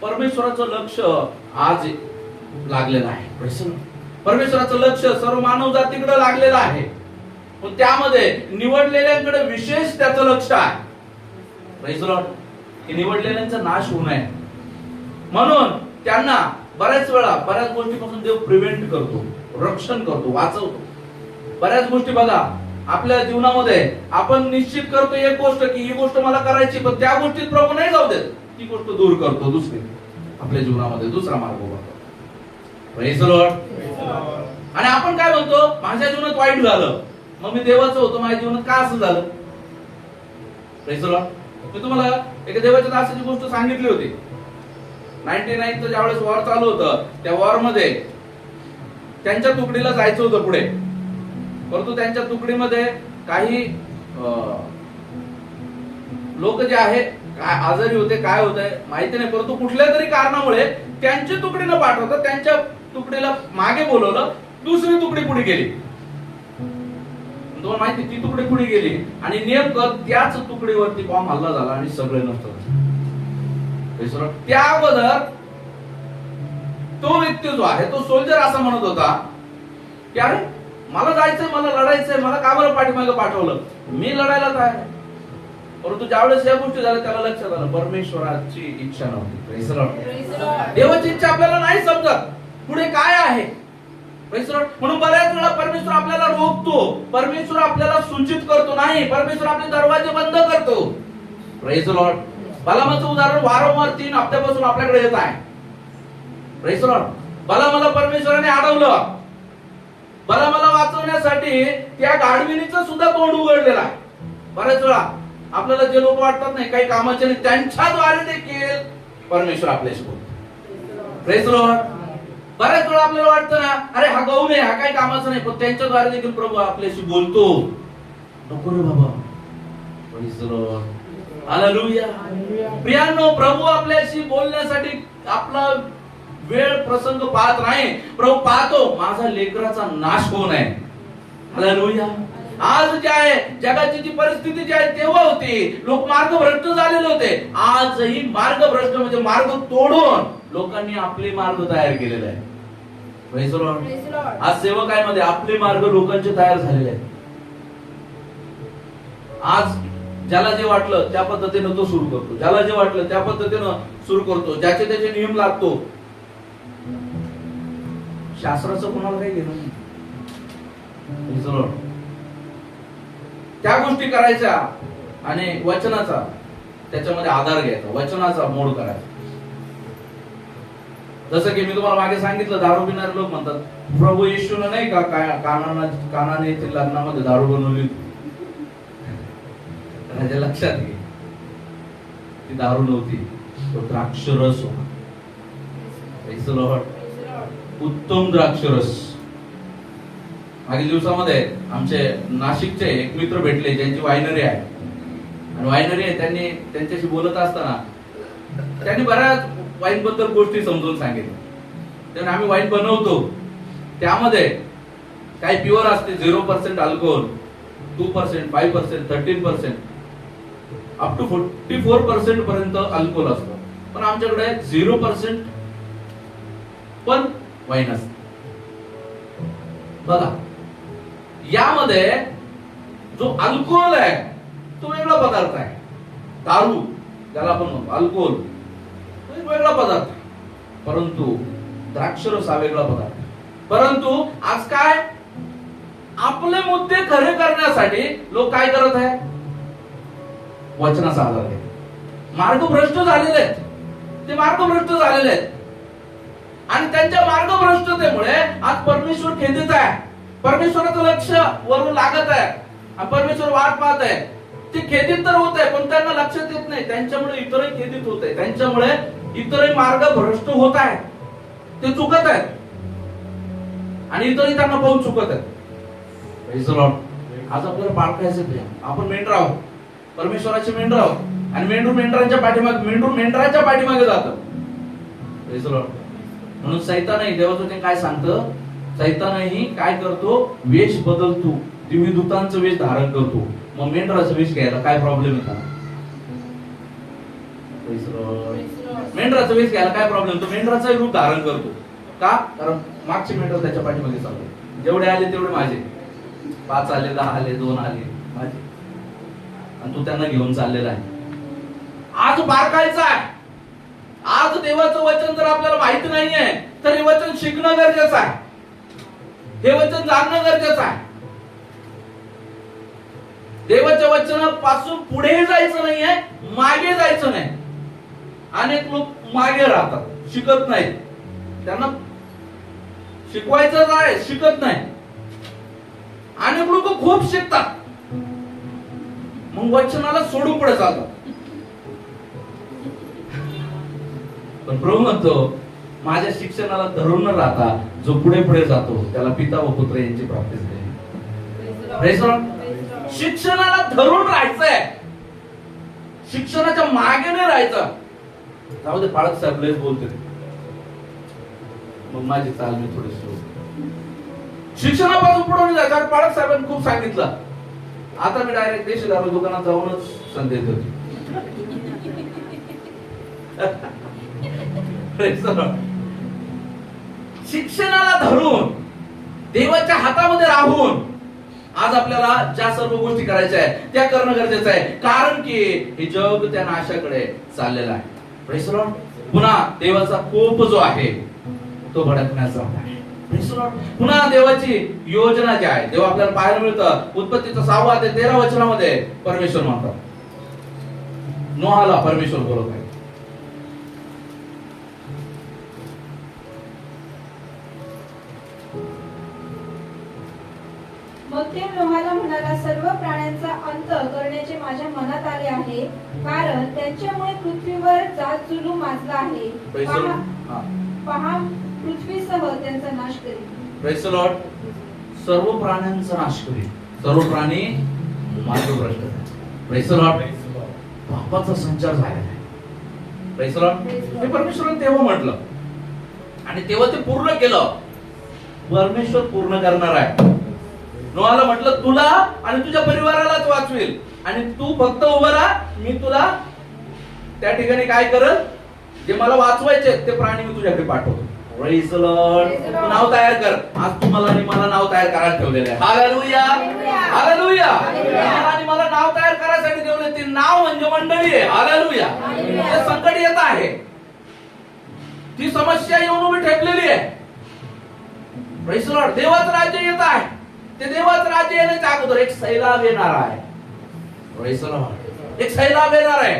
परमेश्वराचं लक्ष आज लागलेलं आहे. Praise the Lord. परमेश्वराचं लक्ष सर्व मानव जातीकडे लागलेलं आहे, पण त्यामध्ये निवडलेल्यांकडे विशेष त्याचं लक्ष आहे. Praise the Lord. की निवडलेल्यांचा नाश होऊ नये म्हणून त्यांना बऱ्याच वेळा बऱ्याच गोष्टीपासून देव प्रिव्हेंट करतो, रक्षण करतो, वाचवतो. बऱ्याच गोष्टी बघा आपल्या जीवनामध्ये आपण निश्चित करतो एक गोष्ट की ही गोष्ट मला करायची, पण त्या गोष्टीत प्रभू नाही जाऊ देत, ती गोष्ट दूर करतो, दुसरी आपल्या जीवनामध्ये दुसरा मार्ग बघतो. Praise the Lord. आणि आपण काय म्हणतो, माझ्या जीवनात वाईट झालं मग मी देवाचं होतो, माझ्या जीवनात का असं झालं? Praise the Lord. मी तुम्हाला एका देवाच्या दासाची गोष्ट सांगितली होती. 99 ज्यावेळेस वॉर चालू होतं, त्या वॉर मध्ये त्यांच्या तुकडीला जायचं होतं पुढे, परंतु त्यांच्या तुकडीमध्ये काही लोक जे आहे काय आजारी होते, काय होतंय माहिती नाही, परंतु कुठल्या तरी कारणामुळे त्यांची तुकडी न पाठवता त्यांच्या तुकडीला मागे बोलवलं, दुसरी तुकडी पुढे गेली. तुम्हाला माहिती, ती तुकडी पुढे गेली आणि नेमकं त्याच तुकडीवरती बॉम्ब हल्ला झाला आणि सगळे नष्ट झाले. त्या अगोदर तो व्यक्ती जो आहे, तो सोल्जर असा म्हणत होता की अरे मला जायचंय, मला लढायचंय, मला का बरं पाठीमागे पाठवलं, मी लढायला तयार आहे. परंतु ज्यावेळेस या गोष्टी झाल्या त्याला लक्षात आलं परमेश्वराची इच्छा नव्हती. Praise the Lord. देवाची इच्छा आपल्याला नाही समजत पुढे काय आहे. Praise the Lord. म्हणून बऱ्याच वेळा परमेश्वर आपल्याला रोखतो, परमेश्वर आपल्याला सूचित करतो नाही, परमेश्वर आपले दरवाजे बंद करतो. Praise the Lord. बलामाचं उदाहरण वारंवार 3 हप्त्यापासून आपल्याकडे येत आहे. Praise the Lord. बलामाला परमेश्वराने अडवलं, बलामाला वाचवण्यासाठी त्या गाढविणीचं सुद्धा तोंड उघडलेलं आहे. बऱ्याच वेळा आपल्याला जे लोक वाटतात नाही काही कामाचे नाही, त्यांच्याद्वारे देखील परमेश्वर आपल्याशी बोलतो. Praise the Lord. बऱ्याच वेळा आपल्याला वाटतं ना, अरे हा गहू नाही, हा काही कामाचा नाही, पण त्यांच्याद्वारे देखील प्रभू आपल्याशी बोलतो. नको रे बाबा. Praise the Lord. हालेलुया. प्रियांनो, प्रभू आपल्याशी बोलण्यासाठी आपला वेळ प्रसंग पाहत नाही, प्रभू पाहतो माझा लेकराचा नाश होऊ नये. हालेलुया. आज जे आहे जगाची जी परिस्थिती जी आहे तेव्हा होती, लोक मार्गभ्रष्ट झालेले होते. आजही मार्गभ्रष्ट म्हणजे मार्ग तोडून लोकांनी आपले मार्ग तयार केलेले आहे. Praise the Lord. आज सेवकांमध्ये आपले मार्ग लोकांचे तयार झालेले आहेत. आज ज्याला जे वाटलं त्या पद्धतीनं तो सुरू करतो, ज्याला जे वाटलं त्या पद्धतीनं सुरू करतो, ज्याचे त्याचे नियम लागतो. शास्त्राचं कोणाला काही घेणं नाही. Praise the Lord. त्या गोष्टी करायच्या आणि वचनाचा त्याच्यामध्ये आधार घ्यायचा, वचनाचा मोड करायचा. जसं की मी तुम्हाला मागे सांगितलं, दारू पिणारे लोक म्हणतात प्रभू येशूने नाही का कानाने येथील लग्नामध्ये दारू बनवली. त्याच्या लक्षात घे, ती दारू नव्हती, तो द्राक्षरस होता. Praise the Lord. उत्तम द्राक्षरस. मागील दिवसामध्ये आमचे नाशिकचे एक मित्र भेटले ज्यांची वायनरी आहे, आणि वायनरी आहे, त्यांनी त्यांच्याशी बोलत असताना त्यांनी बऱ्याच वाईन बद्दल गोष्टी समजून सांगितल्या. त्यामुळे आम्ही वाईन बनवतो, त्यामध्ये काही प्युअर असते 0% अल्कोहोल, 2%, 5%, 13%, अप टू 44% पर्यंत अल्कोहोल असतं. पण आमच्याकडे 0% पण वाईन असते. बघा, यामध्ये जो अल्कोहोल आहे तो वेगळा पदार्थ आहे. दारू त्याला आपण म्हणतो अल्कोहोल, तो एक वेगळा पदार्थ आहे. परंतु द्राक्षरस हा वेगळा पदार्थ आहे. परंतु आज काय, आपले मुद्दे खरे करण्यासाठी लोक काय करत आहे, वचनाचा आधार घेतात. मार्गभ्रष्ट झालेले आहेत, ते मार्गभ्रष्ट झालेले आहेत, आणि त्यांच्या मार्गभ्रष्टतेमुळे आज परमेश्वर खेदित आहे. परमेश्वराचं लक्ष वरून लागत आहे, आणि परमेश्वर वाट पाहत आहे. ते खेदित तर होत आहे, पण त्यांना लक्षात येत नाही. त्यांच्यामुळे इतरही खेदित होत आहे, त्यांच्यामुळे इतरही मार्ग भ्रष्ट होत आहेत, ते चुकत आहेत, आणि इतरही त्यांना पाहून चुकत आहेत. Praise the Lord. आज आपल्याला पाळखायचं ते, आपण मेंढर आहोत, परमेश्वराचे मेंढर आहोत, आणि मेंढरू मेंढरांच्या पाठीमागे, मेंढरू मेंढराच्या पाठीमागे जातं. Praise the Lord. म्हणून सैतानही, देवाचं ते काय सांगतं, सैतानही काय करतो, वेश बदलतो, दिव्यदूतांचं वेश धारण करतो. मग मेंढराचं वेश घ्यायला काय प्रॉब्लेम येतात, मेंढराचं वेश घ्यायला काय प्रॉब्लेम, तो मेंढराचं रूप धारण करतो. का, कारण मागचे मेंढर त्याच्या पाठीमागे चालतो. जेवढे आले तेवढे माझे, 5 आले, 10 आले, 2 आले माझे, आणि तू त्यांना घेऊन चाललेला आहे. आज बारकायचं आहे. आज देवाचं वचन जर आपल्याला माहिती नाहीये तर हे वचन शिकणं गरजेचं आहे, हे वचन जाणणं गरजेचं आहे. देवाच्या वचनापासून पुढे जायचं नाहीये, मागे जायचं नाही. अनेक लोक मागे राहतात, शिकत नाहीत, त्यांना शिकवायचं आहे, शिकत नाही. अनेक लोक खूप शिकतात, मग वचनाला सोडून पुढे चालतात. पण प्रभू म्हणतो, माझ्या शिक्षणाला धरून न राहता जो पुढे पुढे जातो त्याला पिता व पुत्र यांची प्राप्ती झाली. शिक्षणाला धरून राहायचंय, शिक्षणाच्या मागे नाही राहायचं. जाऊ दे, पाळक साहेब लयच बोलते, मग माझी चाल मी थोडीशी शिक्षणापासून पुढे नाही जायचं. पाळक साहेबांनी खूप सांगितलं, आता मी डायरेक्ट देशी दारू दुकानात जाऊनच संदेश देतो. शिक्षणाला धरून, देवाच्या हातामध्ये राहून आज आपल्याला ज्या सर्व गोष्टी करायच्या आहेत त्या करणं गरजेचं आहे. कारण की हे जग त्या नाशाकडे चाललेलं आहे. Praise the Lord. पुन्हा देवाचा कोप जो आहे तो भडकण्याचा आहे. Praise the Lord. पुन्हा देवाची योजना जी आहे, देव आपल्याला पाहायला मिळतं. उत्पत्तीचा 6 ते 13 वचनामध्ये परमेश्वर म्हणतात, नोहाला परमेश्वर बोलत आहे. मग ते नोहाला म्हणाला, सर्व प्राण्यांचा अंत करण्याचे माझ्या मनात आले आहे, कारण त्यांच्यामुळे पृथ्वीवर जात जुलूम माजला आहे. पहा, पृथ्वीसह त्यांचा नाश करेल. Praise the Lord. सर्व प्राण्यांचा नाश करेल. सर्व प्राणी मार्गभ्रष्ट आहेत. Praise the Lord. पापाचा संचार झालेला आहे. Praise the Lord. हे परमेश्वराने तेव्हा म्हटलं, आणि तेव्हा ते पूर्ण केलं. परमेश्वर पूर्ण करणार आहे. नोहाला म्हटलं, तुला आणि तुझ्या परिवारालाच वाचवेल, आणि तू फक्त उभा राहा, मी तुला त्या ठिकाणी काय करल, जे मला वाचवायचे ते प्राणी मी तुझ्याकडे पाठवतो. Praise the Lord. तू नाव तयार कर. आज तुम्हाला आणि मला नाव तयार करायला ठेवलेलं आहे. Hallelujah, hallelujah. तुम्हाला आणि मला नाव तयार करायसाठी ठेवले. ते नाव म्हणजे मंडळी आहे. हालेलुया. ते संकट येत आहे, ती समस्या येऊन उभी ठेपलेली आहे. Praise the Lord. देवाचं राज्य येत आहे. ते देवाचं राज्य येण्याच्या अगोदर एक सैलाब येणार आहे. Praise the Lord. एक सैलाब येणार आहे.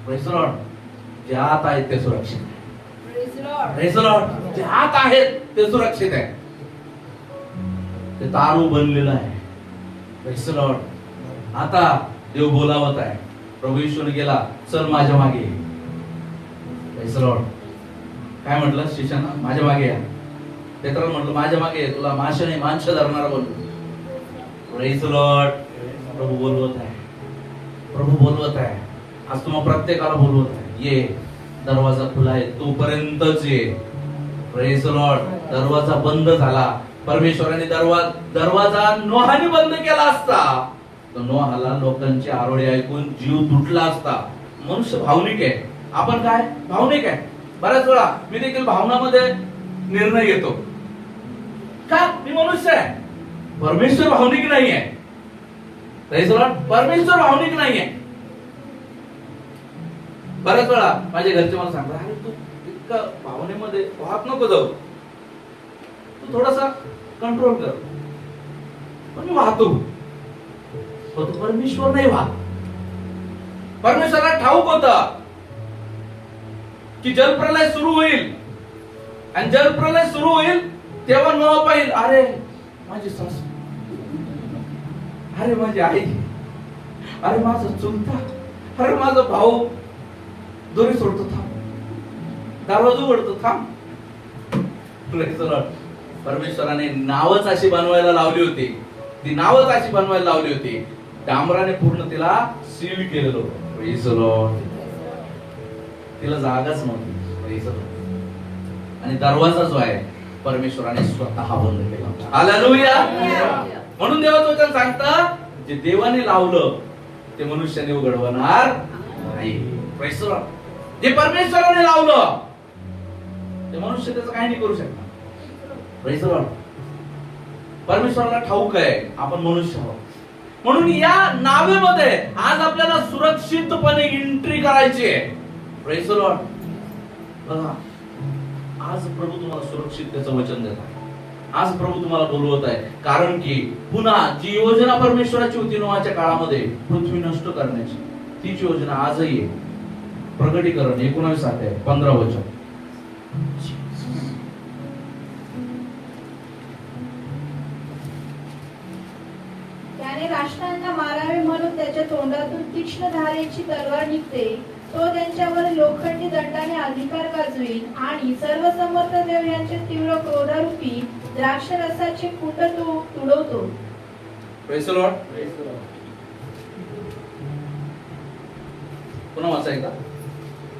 Praise the Lord. जे आत आहेत ते सुरक्षित आहे. Praise the Lord. जे आत आहेत ते सुरक्षित आहे. ते तारू बनलेलं आहे. Praise the Lord. आता देव बोलावत आहे. प्रभू येशूने गेला, चल माझ्या मागे. Praise the Lord. काय म्हटलं शिष्यांना, माझ्या मागे या. पेत्राला म्हटलं, माझ्या मागे तुला माणसं नाही माणसं धरणारा बनवू. Praise Lord. प्रभू बोलवत आहे, प्रभू बोलवत आहे. आज तुम्हाला प्रत्येकाला बोलवत आहे, ये, दरवाजा खुला आहे, तोपर्यंतच ये. Praise Lord. दरवाजा बंद झाला, परमेश्वराने दरवाजा नोहाने बंद केला असता तर नोहाला लोकांची आरोळी ऐकून जीव तुटला असता. मनुष्य भावनिक आहे, आपण काय भावनिक आहे. बऱ्याच वेळा मी देखील भावनामध्ये निर्णय घेतो. का? मी मनुष्य आहे. परमेश्वर भावनिक नाही आहे. Praise Lord. परमेश्वर भावनिक नाही आहे. बऱ्याच वेळा माझ्या घरचे मला सांगतात, अरे तू इतका भावनेमध्ये वाहत नको जाऊ, तू थोडासा कंट्रोल कर. पण मी वाहतो. परमेश्वर नाही वाहत. परमेश्वराला ठाऊक होतं की जलप्रलय सुरू होईल, आणि जलप्रलय सुरू होईल तेव्हा नोह पाहिल, अरे माझी सासू, अरे माझी आई, अरे माझा चुलता, अरे माझा भाऊ दोरी सोडतो, थांब, दरवाजा उघडतो, थांब. परमेश्वराने नावच अशी बनवायला लावली होती, ती नावच अशी बनवायला लावली होती, डांबराने पूर्ण तिला सील केलेलं होतं. Praise Lord. तिला जागाच नव्हती. Praise Lord. आणि दरवाजा जो आहे परमेश्वराने स्वतः बंद केला. हालेलुया. म्हणून देवाचं वचन सांगतं, जे देवाने लावलं ते मनुष्याने उघडवणार नाही. Praise Lord. जे परमेश्वराने लावलं ते मनुष्य त्याचं काही नाही करू शकणार. Praise Lord. परमेश्वराला ठाऊक आहे आपण मनुष्य आहोत. म्हणून या नावेमध्ये आज आपल्याला सुरक्षितपणे एंट्री करायची आहे. Praise Lord. बघा, आज प्रभू तुम्हाला सुरक्षिततेचं वचन देत आहे. आज प्रभू तुम्हाला बोलवत आहे, कारण की पुन्हा जी योजना परमेश्वराची होती नोहाच्या काळामध्ये पृथ्वी नष्ट करण्याची, तीच योजना आजही आहे. प्रकटीकरण 19 अध्याय 15 वचन. त्याने राष्ट्रांना मारावे म्हणून त्याच्या तोंडातून तीक्ष्ण धारेची तलवार निघते. तो त्यांच्यावर लोखंडी दंडाने अधिकार गाजवेल आणि सर्व समर्थ देव यांचे तीव्र क्रोधारूपी द्राक्षरसाचे कुंड तो तुडवतो. Praise Lord. पुन्हा वाचायचा.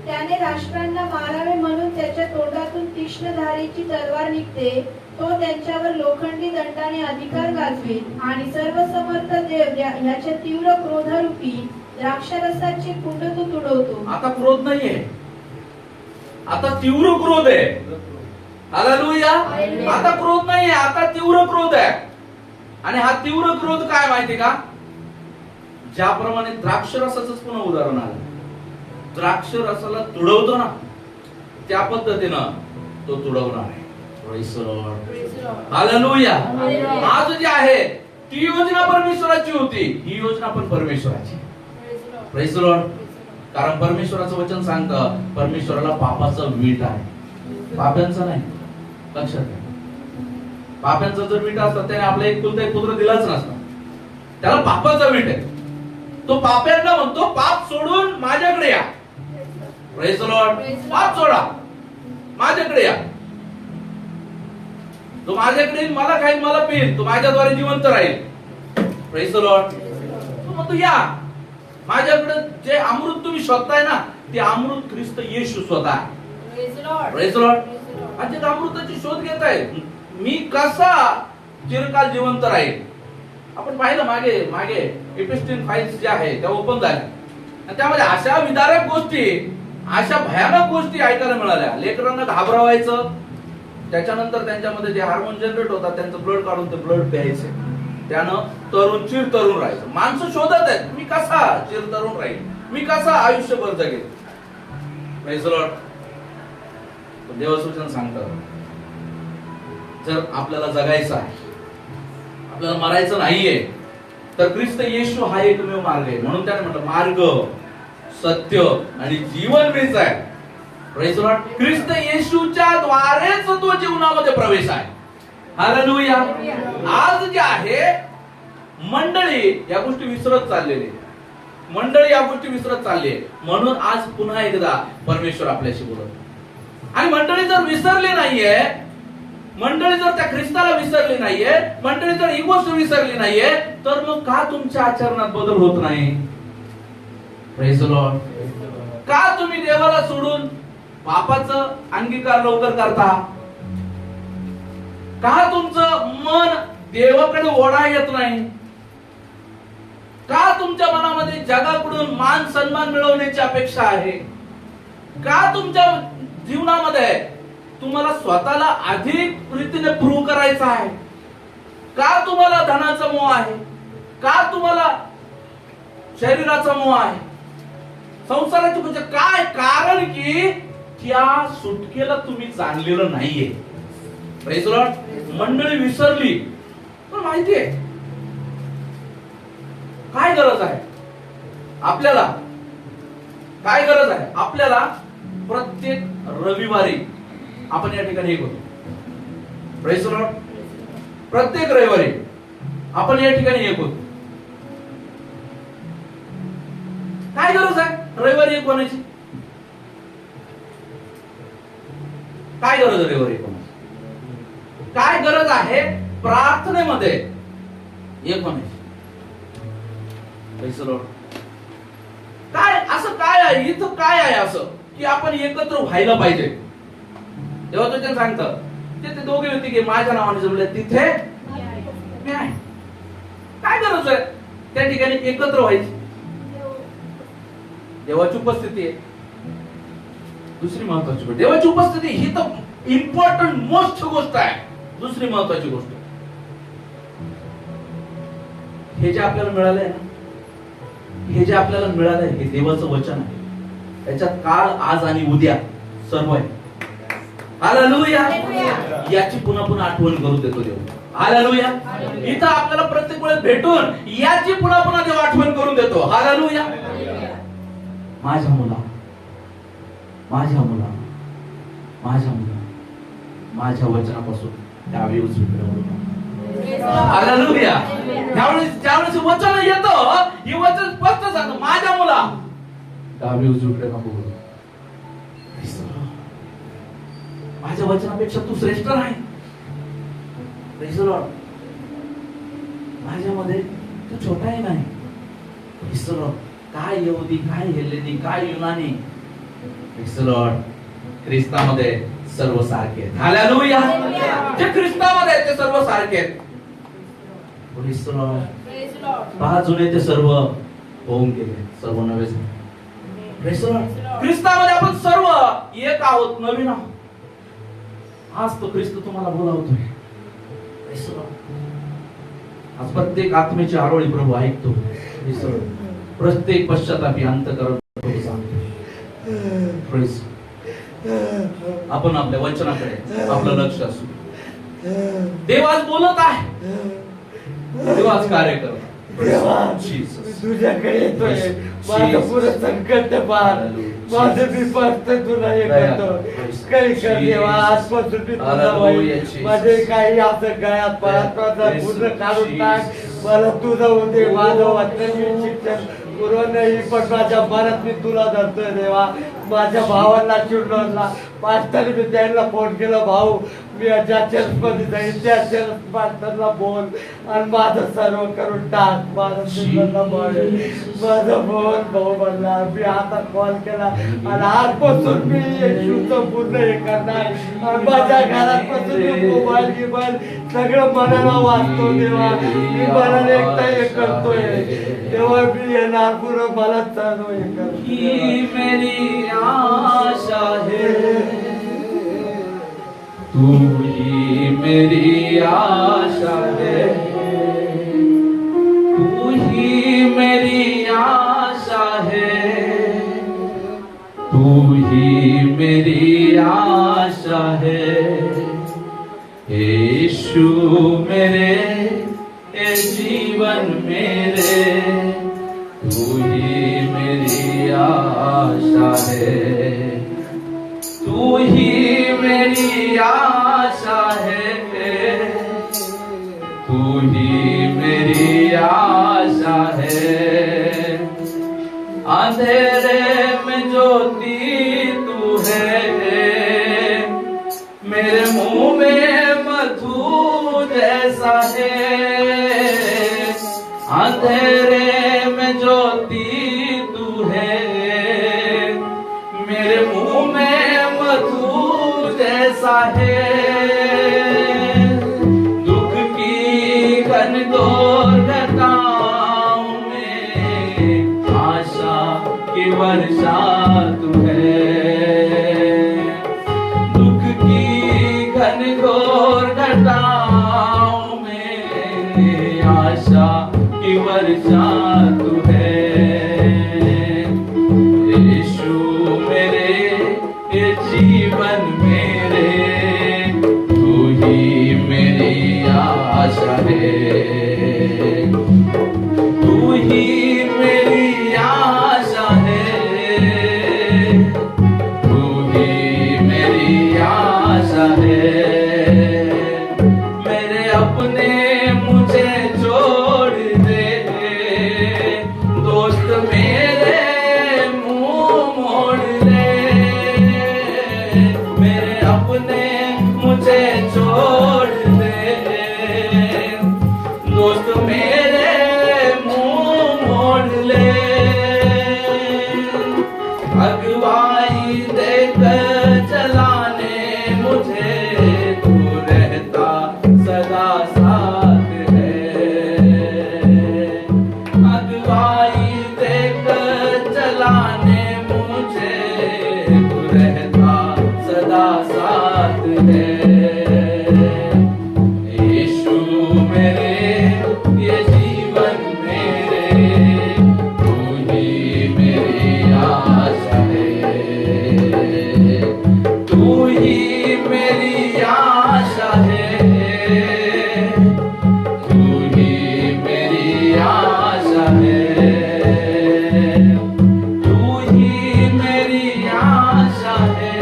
त्याने राष्ट्रांना मारावे म्हणून त्याच्या तोंडातून तीक्ष्ण धारेची तलवार निघते. तो त्यांच्यावर लोखंडी दंडाने अधिकार गाजवेल आणि सर्व समर्थ देव याच्या तीव्र क्रोधारूपी द्राक्षरसाचे कुंड तो तुडवतो. आता क्रोध नाहीये, आता तीव्र क्रोध आहे. हालेलुया. आता क्रोध नाहीये, आता तीव्र क्रोध आहे. आणि हा तीव्र क्रोध काय माहिती का? ज्याप्रमाणे द्राक्षरसाचंच पुन्हा उदाहरण आलं. द्राक्षरसाला तुडवतो ना, त्या पद्धतीनं तो तुडवणार आहे. Praise Lord. हालेलुया. आज जी आहे ती योजना परमेश्वराची होती, ही योजना पण परमेश्वराची. Praise lord. कारण परमेश्वराचं वचन सांगतं, परमेश्वराला पापाचा वीट आहे, पाप्यांचा नाही. लक्षात घ्या. पाप्यांचा जर वीट असता त्याने आपला एक पुत्र दिलाच नसता. त्याला पापाचा वीट आहे. तो पाप्यांना म्हणतो, पाप सोडून माझ्याकडे या. Praise Lord. पाप सोडा, माझ्याकडे या. तो माझ्याकडे मला खाईल, मला पिईल, तो माझ्याद्वारे जिवंत राहील. Praise Lord. तो म्हणतो, या माझ्याकडे. जे अमृत तुम्ही शोधताय ना, ते अमृत ख्रिस्त येशू स्वतः आहे. Praise Lord. आज जे अमृताची शोध घेताय, मी कसा चिरकाल जिवंत राहील. आपण पाहिलं मागे एपिस्टिन फाइल्स जे आहे त्या ओपन झाल्या, आणि त्यामध्ये अशा विदारक गोष्टी, अशा भयानक गोष्टी ऐकायला मिळाल्या. लेकरांना घाबरवायचं, त्याच्यानंतर त्यांच्यामध्ये जे हार्मोन जनरेट होतात त्यांचं ब्लड काढून ते ब्लड प्यायचे, त्यानं चिर तरुण राहायचं. माणसं शोधत आहेत, मी कसा चिर तरुण राहील, मी कसा आयुष्यभर जगेल. Praise Lord. देवसूचन सांगतं, जर आपल्याला जगायचं आहे, आपल्याला मरायचं नाहीये, तर ख्रिस्त येशू हा एकमेव मार्ग आहे. म्हणून त्याने म्हटलं, मार्ग, सत्य आणि जीवन मीच आहे. Praise Lord. ख्रिस्त येशूच्या द्वारेच तो जीवनामध्ये प्रवेश आहे. हालेलुया. आज जे आहे मंडळी या गोष्टी विसरत चाललेली, मंडळी या गोष्टी विसरत चालली. म्हणून आज पुन्हा एकदा परमेश्वर आपल्याशी बोलत. आणि मंडळी जर विसरली नाहीये मंडळी जर त्या ख्रिस्ताला विसरली नाहीये, मंडळी जर ही गोष्ट विसरली नाहीये, तर मग का तुमच्या आचरणात बदल होत नाही? Praise the Lord. का तुम्ही देवाला सोडून पापाचं अंगीकार लवकर करता? का तुमचं मन देवाकडे ओढा येत नाही? का तुमच्या मनामध्ये जगाकडून मान सन्मान मिळवण्याची अपेक्षा आहे? का तुमच्या जीवनामध्ये तुम्हाला स्वतःला अधिक रीतीने प्रूव्ह करायचं आहे? का तुम्हाला धनाचा मोह आहे? का तुम्हाला शरीराचा मोह आहे? संसाराची म्हणजे काय कारण की त्या सुटकेला तुम्ही जाणलेलं नाहीये. Praise the Lord. मंडळी विसरली, पण माहितीये काय गरज आहे आपल्याला? काय गरज आहे आपल्याला? प्रत्येक रविवारी आपण या ठिकाणी एक होतो. Praise the Lord. प्रत्येक रविवारी आपण या ठिकाणी एक होतो. काय गरज आहे रविवारी एक होण्याची? काय गरज आहे रविवारी एक होण्याची? काय गरज आहे प्रार्थनेमध्ये एक होण्याची? Praise the Lord. काय असं काय आहे इथं? काय आहे असं की आपण एकत्र व्हायला पाहिजे? तेव्हा तो त्यांना सांगतं ते दोघे होते की माझ्या नावाने जमले तिथे मी आहे. काय गरज आहे त्या ठिकाणी एकत्र व्हायची? देवाची उपस्थिती आहे दुसरी महत्वाची गोष्ट. देवाची उपस्थिती ही तर इम्पॉर्टंट मोस्ट गोष्ट आहे. दुसरी महत्वाची गोष्ट हे जे आपल्याला मिळालंय ना, हे जे आपल्याला मिळालंय हे देवाचं वचन आहे. त्याच्यात काल आज आणि उद्या सर्व आहे. हालेलुया. याची पुन्हा पुन्हा आठवण करून देतो देव. हालेलुया. इथं आपल्याला प्रत्येक वेळेस भेटून याची पुन्हा पुन्हा देव आठवण करून देतो. हालेलुया. माझ्या मुला, माझ्या मुला, माझ्या मुला, माझ्या वचनापासून डावी उजवीकडे वळू नका. हालेलुया. ज्यावेळेस वचन येतं, हे वचन स्पष्ट सांगतं, माझ्या मुला डावी उजवीकडे नको वळू. माझ्या वचनापेक्षा तू श्रेष्ठ नाही. Praise the Lord. माझ्यामध्ये तू छोटाही नाही. Praise the Lord. काय यहुदी, काय हेलेनी, काय युनानी, प्रेज द लॉर्ड. ख्रिस्तामध्ये सर्व सारखे आहेत. हालेलुया. जे ख्रिस्तामध्ये आहेत ते सर्व सारखे आहेत. Praise the Lord. पहा, जुने ते सर्व होऊन गेले, सर्व नवे झाले. Praise the Lord. ख्रिस्तामध्ये आपण सर्व एक आहोत, नवीन आहोत. आज तो ख्रिस्त तुम्हाला बोलावतोय. Praise the Lord. आज प्रत्येक आत्मेची आरोळी प्रभू ऐकतो. Praise the Lord. प्रत्येक पश्चातापी अंतःकरण प्रभू सांगतो. प्रेज. आपण आपल्या वचनाकडे आपलं लक्ष असू. देव आज बोलत आहे. देव आज कार्य करत आहे. तुझ्याकडे येतोय. माझं पुरं संकट पार, माझं विपास्त तुला हे करतो. काही कर देवा, आजपासून मी तुला होईल. माझे काही असं गळ्यात पाळत पूर्ण काढून टाक. मला तुझं होते. माझं वाचन मी शिक्षण पूर्ण नाही, पण माझ्या मनात मी तुला धरतोय देवा. माझ्या भावाला चिडवला मास्तर, मी त्यांना फोन केला, भाऊ मी ज्या चर्चमध्ये जाईल त्या चर्च मास्टरला बोल आणि माझं सर्व करून टाक. माझं बोल भाऊ म्हणला. मी आता कॉल केला आणि आजपासून मी येशूचं पूर्ण हे करणार. आणि माझ्या घरात पासून मोबाईल गिबाईल सगळं मनाला वाचतो देवा. मी मनाला एकटा हे करतोय तेव्हा मी येणार पुरं मला सर्व हे करतो. मेरी आशा है, तू ही मेरी आशा है, तू ही मेरी आशा है, तू ही मेरी आशा है. यीशु मेरे ए जीवन मेरे, तू ही मेरी आशा है, तू ही मेरी आशा है, तू ही मेरी आशा है. अंधेरे में ज्योति तू है, मेरे मुंह में है, अंधेरे में ज्योति तू है, मेरे मुंह में मधु जैसा है, दुख की घनघोर घटाओं में आशा की वर्षा तू है, दुख की घनघोर घटाओं में आशा की वर्षा तू है, यीशु मेरे ये जीवन मेरे, तू ही मेरी आशा है, तू ही मेरी आशा है, तू ही मेरी आशा है, मेरे अपने मुझे छोड़ दे, दोस्त मेरे मुंह मोड़ ले, मेरे अपने मुझे छोड़ दे, दोस्त मेरे मुंह मोड़ ले, अगुवाई देकर चलाने मुझे तू रहता सदा साथ है, अगुवाई देकर चलाने मुझे तू रहता सदा साथ है, यीशु मेरे ये जीवन मेरे, तू ही मेरी आशा है, तू ही मेरी आशा है, तू ही मेरी आशा है, तू ही मेरी आशा है,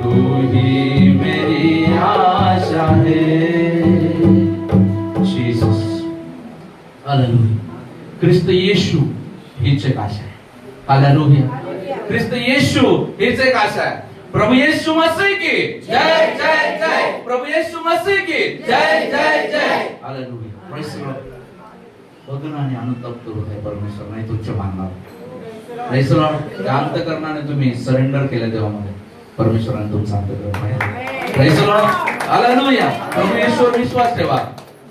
तू ही मेरी आशा है। Jesus, hallelujah. ख्रिस्त येशू हीच एक आशा आहे. हालेलुया. ख्रिस्त येशू हीच एक आशा आहे. प्रभु येशू मसीह की जय जय जय. प्रभु येशू मसीह की जय जय जय. हालेलुया. Praise the Lord. बघून आणि अनुतप्त होत आहे परमेश्वर नाही तुच्छ मानणार. Praise the Lord. शांत करणाने तुम्ही सरेंडर केलं देवामध्ये, परमेश्वराने तुमचा अंत. Praise the Lord. हालेलुया. प्रभु येशूवर विश्वास ठेवा.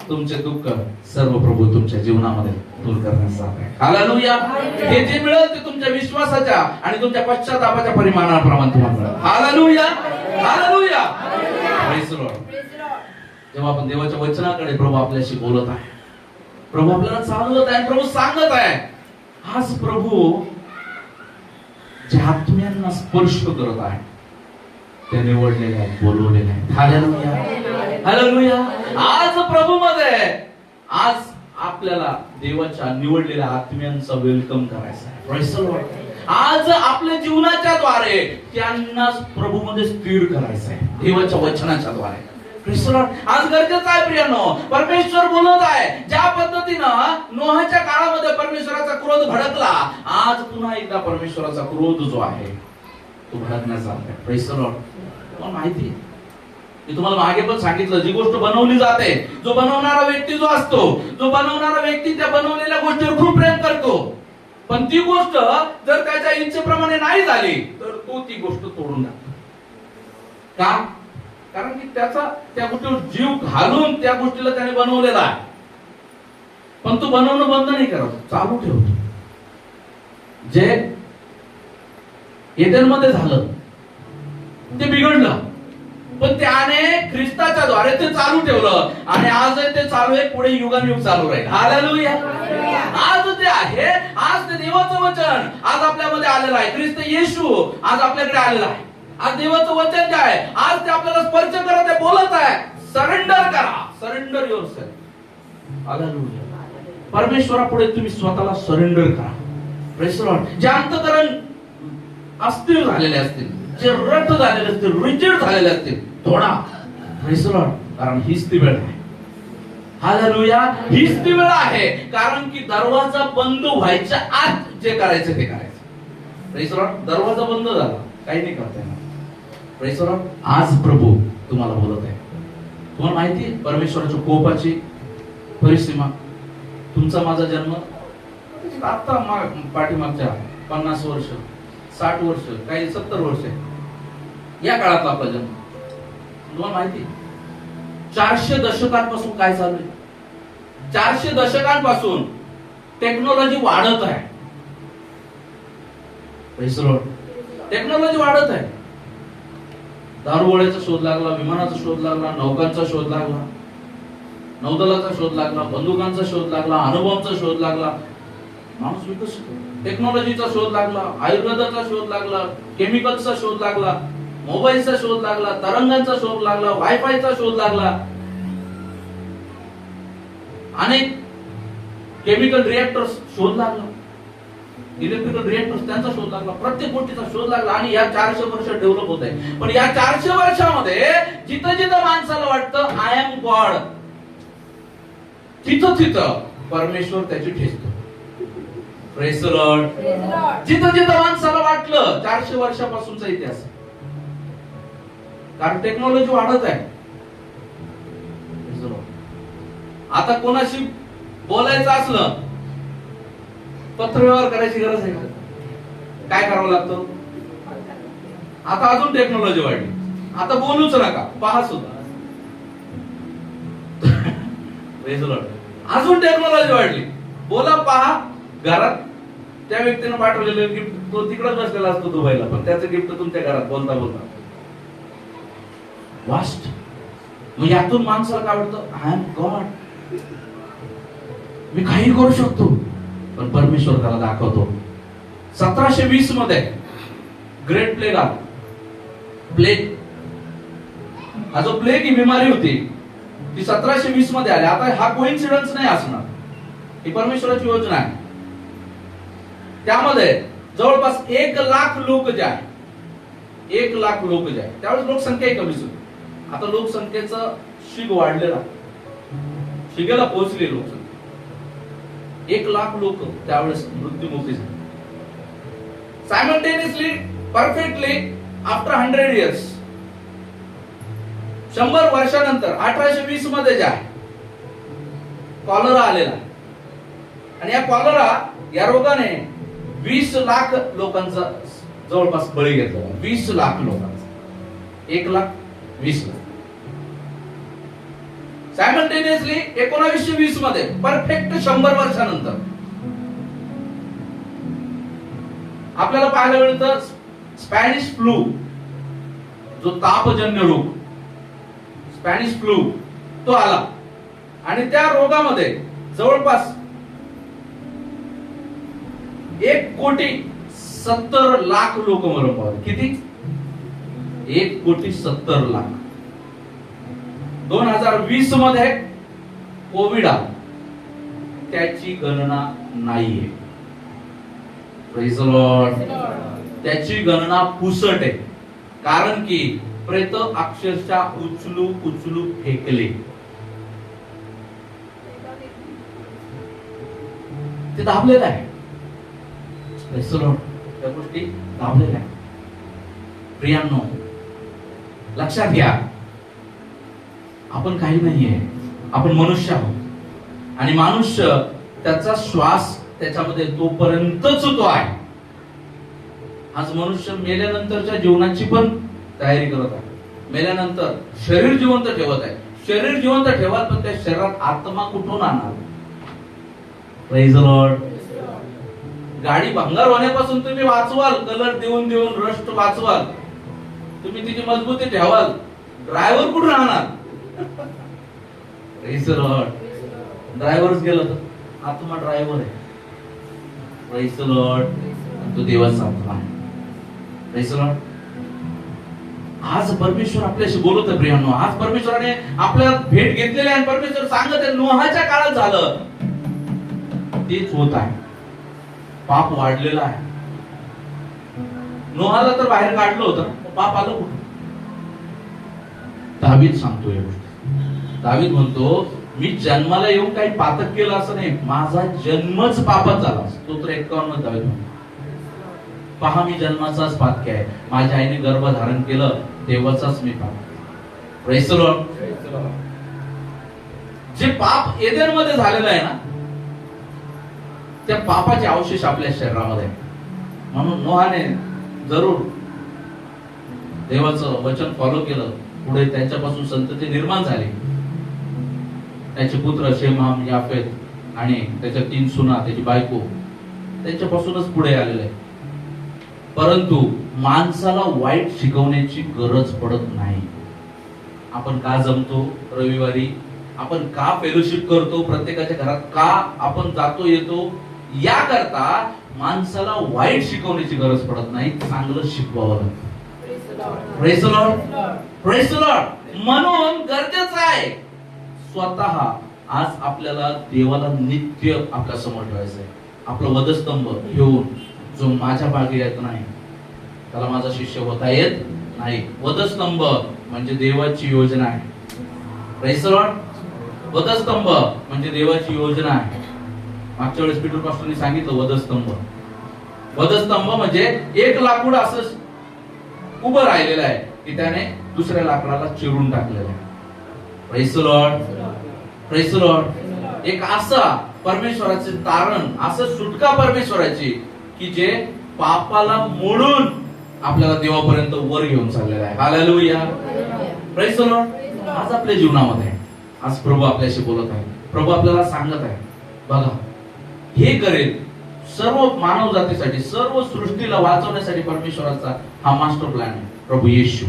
तुमचे दुःख सर्व प्रभू तुमच्या जीवनामध्ये दूर करण्यासाठी आहे. हालेलुया. हे जे मिळेल ते तुमच्या विश्वासाच्या आणि तुमच्या पश्चातापाच्या परिमाणाप्रमाणे तुम्हाला मिळेल. Hallelujah. Hallelujah. Praise the Lord. जेव्हा आपण देवाच्या वचनाकडे प्रभू आपल्याशी बोलत आहे, प्रभू आपल्याला चालवत आहे, प्रभू सांगत आहे, आज प्रभू ज्या आत्म्यांना स्पर्श करत आहे ते निवडलेले आहेत, बोलवलेले आहेत. हालेलुया. हालेलुया. आज प्रभू मध्ये आज आपल्याला देवाच्या निवडलेल्या आत्म्यांचा वेलकम करायचा आहे. Praise the Lord. आज आपल्या जीवनाच्या द्वारे त्यांना प्रभू मध्ये स्थिर करायचं आहे, देवाच्या वचनाच्या द्वारे. Praise the Lord. आज गरजेचं आहे प्रियानो, परमेश्वर बोलत आहे. ज्या पद्धतीनं नोहाच्या काळामध्ये परमेश्वराचा क्रोध भडकला, आज पुन्हा एकदा परमेश्वराचा क्रोध जो आहे तो भडकण्याचा आहे. Praise the Lord. तुम्हाला माहिती आहे, मी तुम्हाला मागे पण सांगितलं, जी गोष्ट बनवली जाते, जो बनवणारा व्यक्ती जो असतो, जो बनवणारा व्यक्ती त्या बनवलेल्या गोष्टीवर खूप प्रेम करतो, पण ती गोष्ट जर त्याच्या इच्छेप्रमाणे नाही झाली तर तो ती गोष्ट तोडून टाकतो. का? कारण की त्याचा त्या गोष्टीवर जीव घालून त्या गोष्टीला त्याने बनवलेला आहे, पण तो बनवणं बंद नाही करत, चालू ठेवतो. जे एदेनमध्ये झालं ते बिघडलं, पण त्याने ख्रिस्ताच्या द्वारे ते चालू ठेवलं आणि आज ते चालू आहे, पुढे युगानुयुग चालू राहील. हालेलुया. आज ते आहे, आज ते देवाचं वचन आज आपल्यामध्ये आलेलं आहे. ख्रिस्त येशू आज आपल्याकडे आलेला आहे. आज देवाचं वचन काय आहे, आज ते आपल्याला स्पर्श करत आहे, बोलत आहे, सरेंडर करा, सरेंडर युअरसेल्फ. हालेलुया. परमेश्वरापुढे तुम्ही स्वतःला सरेंडर करा. Praise the Lord. जे अंतःकरण अस्थिर झालेले असतील, जे रट झालेले असतील, रिजिड झालेले असतील, थोडा प्रेज द लॉर्ड. कारण हीच ती वेळ आहे. हालेलुया. हीच ती वेळ आहे, कारण की दरवाजा बंद व्हायच्या आत जे करायचं ते करायचं. Praise the Lord. दरवाजा बंद झाला, काही नाही करता येणार. Praise the Lord. आज प्रभू तुम्हाला बोलत आहे, तुम्हाला माहिती आहे परमेश्वराच्या कोपाची परिसीमा? तुमचा माझा जन्म आता पाठीमागच्या 50 वर्ष, 60 वर्ष, काही 70 वर्ष या काळातला आपला जन्म. तुम्हाला माहिती आहे 400 दशकांपासून काय चालू आहे? 400 दशकांपासून टेक्नॉलॉजी वाढत आहे. टेक्नॉलॉजी वाढत आहे. दारुगोळ्याचा शोध लागला, विमानाचा शोध लागला, नौकांचा शोध लागला, नौदलाचा शोध लागला, बंदुकांचा शोध लागला, अणुबॉम्बचा शोध लागला. माणूस विकसित. टेक्नॉलॉजीचा शोध लागला, आयुर्वेदाचा शोध लागला, केमिकल्सचा शोध लागला, मोबाईलचा शोध लागला, तरंगांचा शोध लागला, वायफायचा शोध लागला, अनेक केमिकल रिएक्टर्स शोध लागला, इलेक्ट्रिकल रिएक्टर्स त्यांचा शोध लागला, प्रत्येक गोष्टीचा शोध लागला. आणि या 400 वर्ष डेव्हलप होत आहे. पण या 400 वर्षामध्ये जिथं जिथं माणसाला वाटतं आय एम गॉड, तिथं तिथं परमेश्वर त्याची ठेचतो. Praise the Lord. जिथं जिथं माणसाला वाटलं 400 वर्षापासूनचा इतिहास, कारण टेक्नॉलॉजी वाढत आहे. आता कोणाशी बोलायचं असलं पत्रव्यवहार करायची गरज आहे का? काय करावं लागतं? आता अजून टेक्नॉलॉजी वाढली. आता बोलूच नका, पहा सुद्धा. अजून टेक्नॉलॉजी वाढली. बोला, पहा. घरात त्या व्यक्तीने पाठवलेलं गिफ्ट तो तिकडेच बसलेला असतो दुबईला, पण त्याचं गिफ्ट तुमच्या घरात बोलता बोलता वास्ट. मग यातून माणसाला काय वाटतं? आय एम गॉड, मी काही करू शकतो. पण परमेश्वर त्याला दाखवतो. 1720 मध्ये ग्रेट प्लेग आला. प्लेग हा जो प्लेग ही बिमारी होती ती 1720 मध्ये आली. आता हा कोइन्सिडन्स नाही असणार, ही परमेश्वराची योजना आहे. त्यामध्ये जवळपास 1 लाख लोक जे आहे, 1 लाख लोक जे आहे, त्यावेळेस लोकसंख्या कमीच होती. आता लोकसंख्येचं शिग वाढलेला, शिगेला पोहोचली लोकसंख्या. 1 लाख लोक त्यावेळेस मृत्युमुखी झाले. सायमल्टेनियसली, परफेक्टली, आफ्टर 100 इयर्स, 100 वर्षानंतर 1820 मध्ये जे आहे कॉलरा आलेला. आणि या कॉलरा या रोगाने 20 लाख लोकांचा जवळपास बळी घेतला. 20 लाख लोकांचा. 1 लाख 20 लाख. सायमल्टेनियसली 1920 मध्ये परफेक्ट 100 वर्षानंतर आपल्याला पाहायला मिळतं स्पॅनिश फ्लू, जो तापजन्य रोग, स्पॅनिश फ्लू तो आला. आणि त्या रोगामध्ये जवळपास 1,70,00,000 लोक मरण पावले. किती? 1,70,00,000. 2020 मध्ये कोविड आला, त्याची गणना नाहीये. Praise the Lord. त्याची गणना पुसट आहे. कारण की प्रेत अक्षरशः उचलू उचलू फेकले. ते दाबलेलं आहे. Praise the Lord. त्या गोष्टी दाबलेल्या आहेत. प्रियांनो, लक्षात घ्या, आपण काही नाहीये. आपण मनुष्य आहोत. आणि मनुष्य त्याचा श्वास त्याच्यामध्ये तोपर्यंतच तो आहे. आज मनुष्य मेल्यानंतरच्या जीवनाची पण तयारी करत आहे. मेल्यानंतर शरीर जिवंत ठेवत आहे. शरीर जिवंत ठेवाल, पण त्या शरीरात आत्मा कुठून आणणार? Praise the Lord. गाडी भंगार होण्यापासून तुम्ही वाचवाल, कलर देऊन देऊन रस्ट वाचवाल, तुम्ही तिची मजबूती ठेवाल, ड्रायव्हर कुठून राहणार? Praise the Lord. ड्रायव्हरच गेला तर आत्मा ड्रायव्हर आहे. Praise the lord. तो देवाचा आत्मा आहे. Praise the Lord. आज परमेश्वर आपल्याशी बोलत आहे प्रियांनो. आज परमेश्वराने आपल्या भेट घेतलेली आहे. परमेश्वर सांगत आहे नोहाच्या काळात झालं तेच होत आहे. पाप वाढलेला आहे. नोहाला तर बाहेर काढलं होतं, पाप आलं कुठं? दावीद सांगतो या गोष्टी. दावीद म्हणतो, मी जन्माला येऊन काही पातक केलं असं नाही, माझा जन्मच पापात झाला. स्तोत्र 51 मध्ये दावीद म्हणतो, पहा मी जन्माचाच पातकी आहे, माझ्या आईने गर्भ धारण केलं तेव्हाचाच मी पाप. Praise the Lord. जे पाप एदेन मध्ये झालेलं आहे ना, त्या पापाचे अवशेष आपल्या शरीरामध्ये आहे. म्हणून नोहाने जरूर देवाचं वचन फॉलो केलं. पुढे त्यांच्यापासून संतती निर्माण झाली. त्याचे पुत्र शेम, हाम, याफेत आणि त्याच्या 3 सुना, त्याची बायको, त्यांच्यापासूनच पुढे आलेले आहे. परंतु माणसाला वाईट शिकवण्याची गरज पडत नाही. आपण का जमतो रविवारी, आपण का फेलोशिप करतो, प्रत्येकाच्या घरात का आपण जातो येतो, याकरता माणसाला वाईट शिकवण्याची गरज पडत नाही, चांगलं शिकवावं लागतं. Praise the lord, praise the Lord. म्हणून गरजेचं आहे स्वतः आज आपल्याला देवाला नित्य आपल्या समोर ठेवायचं आहे. आपलं वधस्तंभ घेऊन, जो माझ्या मागे येत नाही त्याला माझा शिष्य होता येत नाही. वधस्तंभ म्हणजे देवाची योजना आहे. Praise the Lord. वधस्तंभ म्हणजे देवाची योजना आहे. मागच्या वेळेस पीटर पास्टरनी सांगितलं वधस्तंभ. वधस्तंभ म्हणजे एक लाकूड असं उभं राहिलेलं आहे की त्याने दुसऱ्या लाकडाला चिरून टाकलेलं आहे. Praise the lord, praise the Lord. एक असा परमेश्वराचे तारण, असं सुटका परमेश्वराची की जे पापाला मोडून आपल्याला देवापर्यंत वर घेऊन चाललेलं आहे. Hallelujah, praise the Lord. आज आपल्या जीवनामध्ये आज प्रभू आपल्याशी बोलत आहे. प्रभू आपल्याला सांगत आहे, बघा हे करेल सर्व मानव जातीसाठी, सर्व सृष्टीला वाचवण्यासाठी परमेश्वराचा हा मास्टर प्लॅन आहे. प्रभू येशू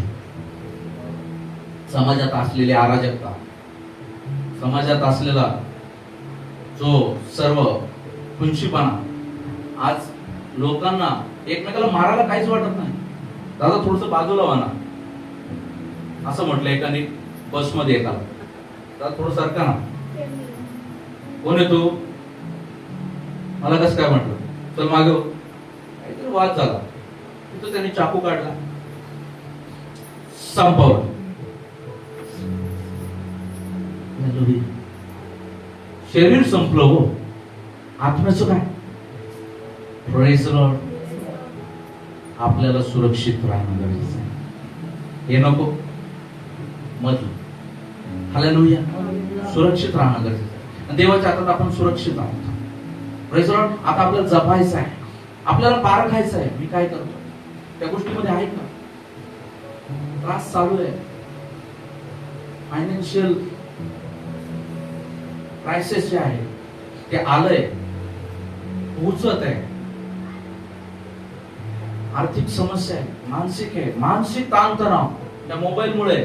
समाजात असलेली अराजकता, समाजात असलेला जो सर्व खुंशीपणा, आज लोकांना एकमेकाला मारायला काहीच वाटत नाही. दादा थोडस बाजूला व्हा ना, असं म्हटलं एकाने बसमध्ये एकाला, दादा थोडं सरका ना. कोण आहे तू? मला कसं काय म्हटलं, चल मागे. काहीतरी वाद झाला, तिथं त्याने चाकू काढला, संपवलं. शरीर संपलं हो, आत्म्याचं काय? Praise the Lord. आपल्याला सुरक्षित राहणं गरजेचं आहे. हे नको मधलं. हालेलुया. सुरक्षित राहणं गरजेचं आहे. देवाच्या हातात आपण सुरक्षित आहोत. Praise the Lord. आता आपल्याला जपायचं आहे, आपल्याला पार खायचं आहे. मी काय करतो त्या गोष्टीमध्ये आहे का? त्रास चालू आहे, फायनान्शियल क्रायसिस जे आहे ते आलंय, पोहोचत आहे. आर्थिक समस्या आहे, मानसिक आहे, मानसिक ताणतणाव त्या मोबाईलमुळे,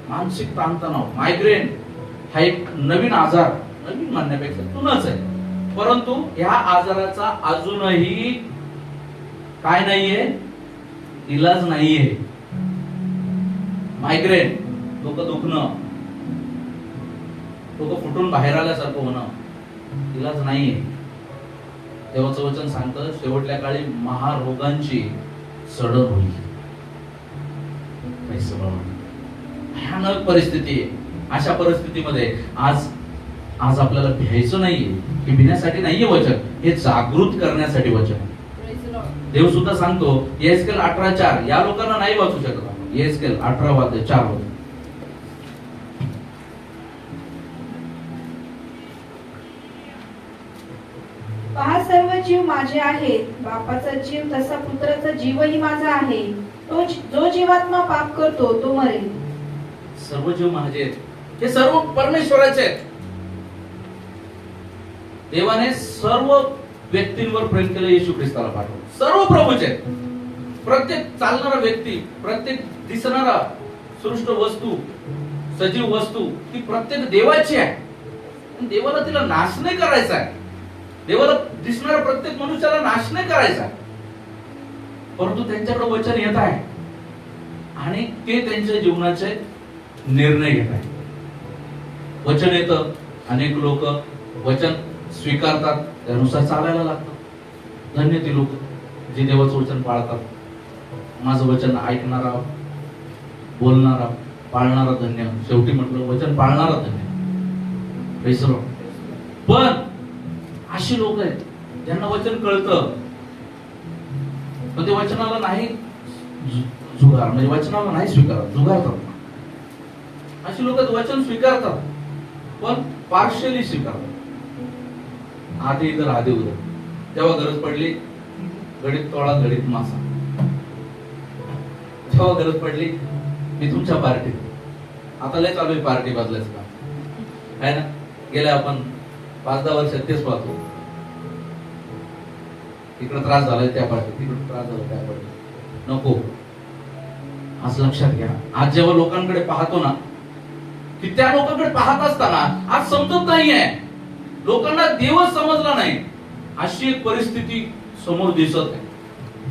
मानसिक ताणतणाव. मायग्रेन हा एक नवीन आजार, नवीन म्हणण्यापेक्षा जुनाच आहे, परंतु या आजाराचा अजूनही काय नाहीये, इलाज नाहीये. मायग्रेन, डोकं दुखणं, डोकं फुटून बाहेर आल्यासारखं होणं, इलाज नाहीये. देवाचं वचन सांगतं शेवटल्या काळी महारोगांची सडक होईल. भयानक परिस्थिती आहे. अशा परिस्थितीमध्ये आज आपल्याला भ्यायचं नाहीये. हे भिण्यासाठी नाहीये वचन, हे जागृत करण्यासाठी वचन. देव सुद्धा सांगतो येहेजकेल 18:4, या लोकांना नाही वाचू शकत आपण. येहेजकेल 18:4. पहा सर्व जीव माझे आहेत, बापाचा जीव तसा पुत्राचा जीवही माझा आहे. तो जो जीवात्मा पाप करतो तो मरेल. सर्व जीव माझे आहेत, हे सर्व परमेश्वराचे आहेत. देवाने सर्व व्यक्तींवर प्रेम केलं, येशू ख्रिस्ताला पाठवलं. सर्व प्रभूचे आहेत. प्रत्येक चालणारा व्यक्ती, प्रत्येक दिसणारा सृष्ट वस्तू, सजीव वस्तू, ती प्रत्येक देवाची आहे. देवाला तिला नाश नाही करायचा आहे. देवाला दिसणाऱ्या प्रत्येक मनुष्याला नाश नाही करायचा, परंतु त्यांच्याकडे वचन येत आहे आणि ते त्यांच्या जीवनाचे निर्णय घेत आहे. वचन येतं, अनेक लोक वचन स्वीकारतात, त्यानुसार चालायला लागतात. धन्य ती लोक जे देवाचं वचन पाळतात. माझं वचन ऐकणारा, बोलणारा, पाळणारा धन्य. शेवटी म्हटलं वचन पाळणारा धन्य. Praise the Lord. पण अशी लोक आहेत ज्यांना वचन कळतं, पण ते वचनाला नाही जुगार, म्हणजे वचनाला नाही स्वीकारत, जुगार करतात. अशी लोक वचन स्वीकारतात पण पार्शियली स्वीकारतात, आधी इधर आधी उधर. जेव्हा गरज पडली घडीत तोळा घडीत मासा, जेव्हा गरज पडली मी तुमच्या पार्टीत. आता लय चालू आहे पार्टी बदलायचं का आहे ना. गेल्या आपण 5-10 वर्षात तेच पाहतो. तिकडे त्रास झालाय त्या पार्टीत, तिकडे त्रास झाला त्या पार्टीत. नको, आज लक्षात घ्या. आज जेव्हा लोकांकडे पाहतो ना की त्या लोकांकडे पाहत असताना आज समजत नाहीये, लोकांना देवच समजला नाही, अशी एक परिस्थिती समोर दिसत आहे.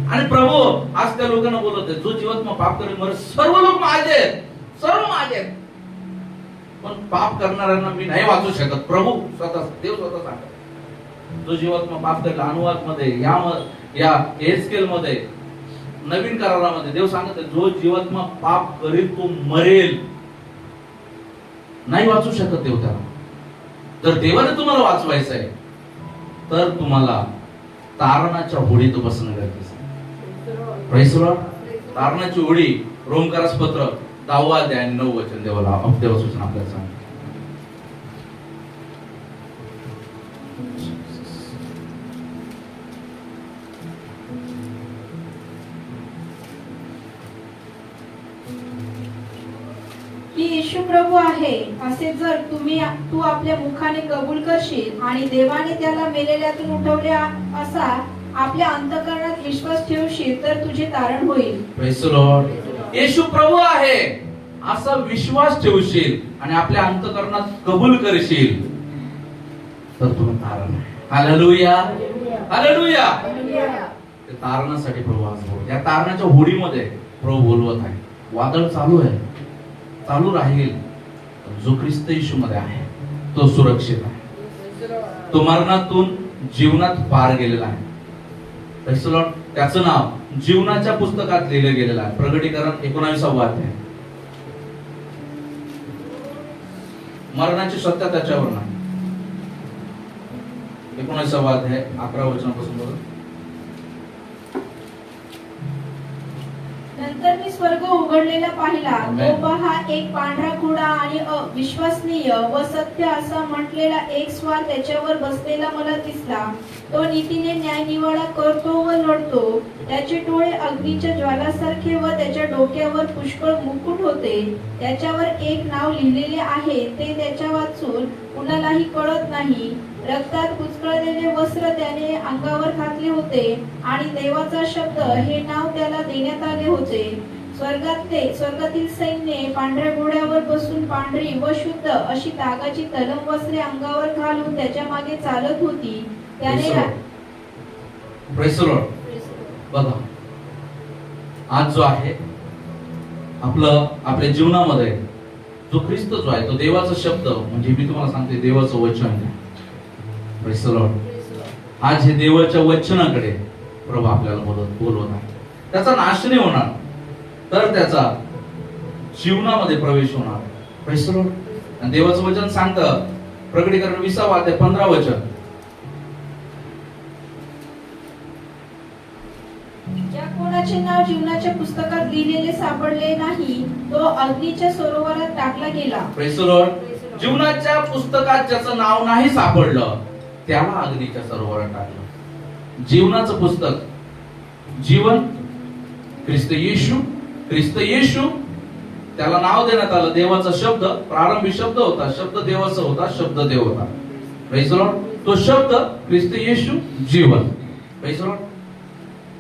आणि प्रभू आज त्या लोकांना बोलत आहे, जो जीवात्मा पाप करेल मर, सर्व लोक माझे आहेत, सर्व माझे आहेत. पण पाप करणाऱ्यांना मी नाही वाचू शकत. प्रभू स्वतः, देव स्वतः सांगतात, जो जीवात्मा पाप करेल. अनुवाद मध्ये या एस्केल मध्ये नवीन करारामध्ये देव सांगत आहे, जो जीवात्मा पाप करेल तो मरेल. नाही वाचू शकत देव त्याला. जर देवाने तुम्हाला वाचवायचं आहे तर तुम्हाला तारणाच्या होडीत बसणं गरजेचं आहे. Praise the Lord. तारणाची होडी रोमकारास पत्र 10 अध्याय 9 वचन देवाचं वचन आपल्याला सांगतं. की येशू प्रभू आहे असे जर तू आपल्या मुखाने कबूल करशील आणि देवाने त्याला मेलेल्यातून उठवले असा आपल्या अंतःकरणात विश्वास ठेवशील तर तुझे तारण होईल. Praise the lord. येशू प्रभू आहे असा विश्वास ठेवशील आणि आपल्या अंतःकरणात कबूल करशील तर तुला तारण आहे. Hallelujah, hallelujah. त्या तारणासाठी प्रभू आज बोलतो. या तारणाच्या होडीमध्ये प्रभू बोलवत आहे. वादळ चालू आहे, चालू राहील. जो ख्रिस्त येशू मध्ये आहे तो सुरक्षित आहे. तो मरणातून जीवनात पार गेलेला आहे. Praise the Lord. त्याचं नाव जीवनाच्या पुस्तकात लिहिलं गेलेलं आहे. प्रकटीकरण 19 अध्याय. मरणाची सत्ता त्याच्यावर नाही. 19 अध्याय 11 वचनापासून बघा. नंतर मी स्वर्ग उघडलेला पाहिला. आमेन. तो पहा एक पांढरा घोडा आणि विश्वसनीय व सत्य असा म्हटलेला एक स्वार त्याच्यावर बसलेला मला दिसला. तो नीतीने न्यायनिवाडा करतो व लढतो. त्याचे डोळे अग्नीच्या ज्वालासारखे व त्याच्या डोक्यावर पुष्कळ मुकुट होते. त्याच्यावर एक नाव लिहिलेले आहे, ते त्याच्या वाचून कुणालाही कळत नाही. रक्तात कुचकळलेले वस्त्र त्याने अंगावर घातले होते आणि देवाचा शब्द हे नाव त्याला देण्यात आले होते. स्वर्गातील सैन्य पांढऱ्या घोड्यावर बसून पांढरी व शुद्ध अशी तागाची तलम वस्त्रे अंगावर घालून त्याच्या मागे चालत होती. त्याने प्रेज द लॉर्ड. बघा, आज जो आहे आपल्या जीवनामध्ये जो ख्रिस्त जो आहे तो देवाचा शब्द, म्हणजे मी तुम्हाला सांगते देवाचं वचन आहे. Praise the Lord. आज हे देवाच्या वचनाकडे प्रभू आपल्याला बोलवत आहे. त्याचा नाश नाही होणार तर त्याचा जीवनामध्ये प्रवेश होणार. Praise the Lord. आणि देवाचं वचन सांगतं प्रकटीकरण 20 अध्याय 15 वचन. ज्या कोणाचे नाव जीवनाच्या पुस्तकात लिहिलेले सापडले नाही तो अग्नीच्या सरोवरात टाकला गेला. Praise the Lord. जीवनाच्या पुस्तकात ज्याचं नाव नाही सापडलं त्याला अग्नीच्या सरोवरात टाकलं. जीवनाचं पुस्तक, जीवन ख्रिस्त येशू त्याला नाव देण्यात आलं. देवाचा शब्द, प्रारंभी शब्द होता, शब्द देवाचा होता, शब्द देव होता. Praise the lord. तो शब्द ख्रिस्त येशू जीवन. Praise the Lord.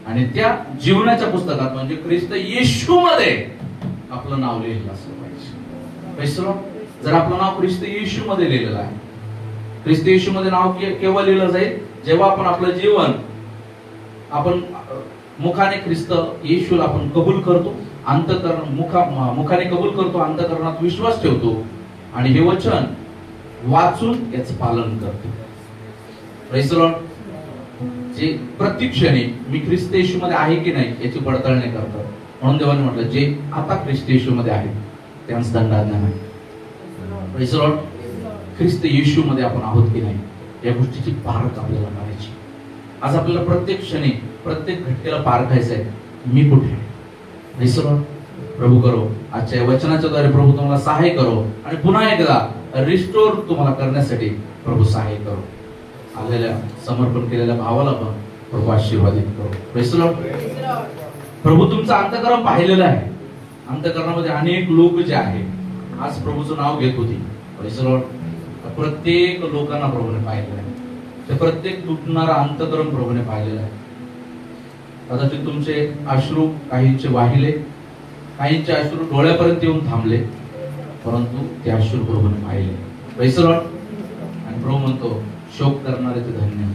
आणि त्या जीवनाच्या पुस्तकात म्हणजे ख्रिस्त येशू मध्ये आपलं नाव लिहिलेलं असलं पाहिजे. Praise the Lord. जर आपलं नाव ख्रिस्त येशू मध्ये लिहिलेलं आहे, ख्रिस्त येशू मध्ये नाव केव्हा लिहिलं जाईल? जेव्हा आपण आपलं जीवन आपण मुखाने ख्रिस्त येशूला आपण कबूल करतो, मुखाने कबूल करतो, अंतःकरणात विश्वास ठेवतो आणि हे वचन वाचून याचं पालन करतो. Praise the Lord. जे प्रत्येक क्षणी मी ख्रिस्त येशू मध्ये आहे की नाही याची पडताळणी करतात. म्हणून देवाने म्हटलं जे आता ख्रिस्त येशू मध्ये आहे त्यांचं दंडाज्ञा नाही. Praise the lord. Khrist Yeshu मध्ये आपण आहोत की नाही या गोष्टीची पारख आपल्याला करायची. आज आपल्याला प्रत्येक क्षणी प्रत्येक घटनेला पारखायचं आहे, मी कुठे आहे. Praise the Lord. प्रभू करो आजच्या या वचनाच्या द्वारे प्रभू तुम्हाला सहाय्य करो आणि पुन्हा एकदा रिस्टोर तुम्हाला करण्यासाठी प्रभू सहाय्य करो. आलेल्या समर्पण केलेल्या भावाला पण प्रभू आशीर्वादित करो. Praise the Lord. प्रभू तुमचं अंतःकरण पाहिलेलं आहे. अंतःकरणामध्ये अनेक लोक जे आहे आज प्रभूचं नाव घेत होती. Praise the Lord. प्रत्येक लोकांना प्रभूने पाहिलेलं आहे. ते प्रत्येक तुटणारा अंतःकरण प्रभूने पाहिलेलं आहे. कदाचित तुमचे अश्रू काहींचे वाहिले, काहींचे अश्रू डोळ्यापर्यंत येऊन थांबले, परंतु ते अश्रू प्रभूने पाहिले. Praise the Lord. आणि प्रभू म्हणतो शोक करणारे ते धन्य,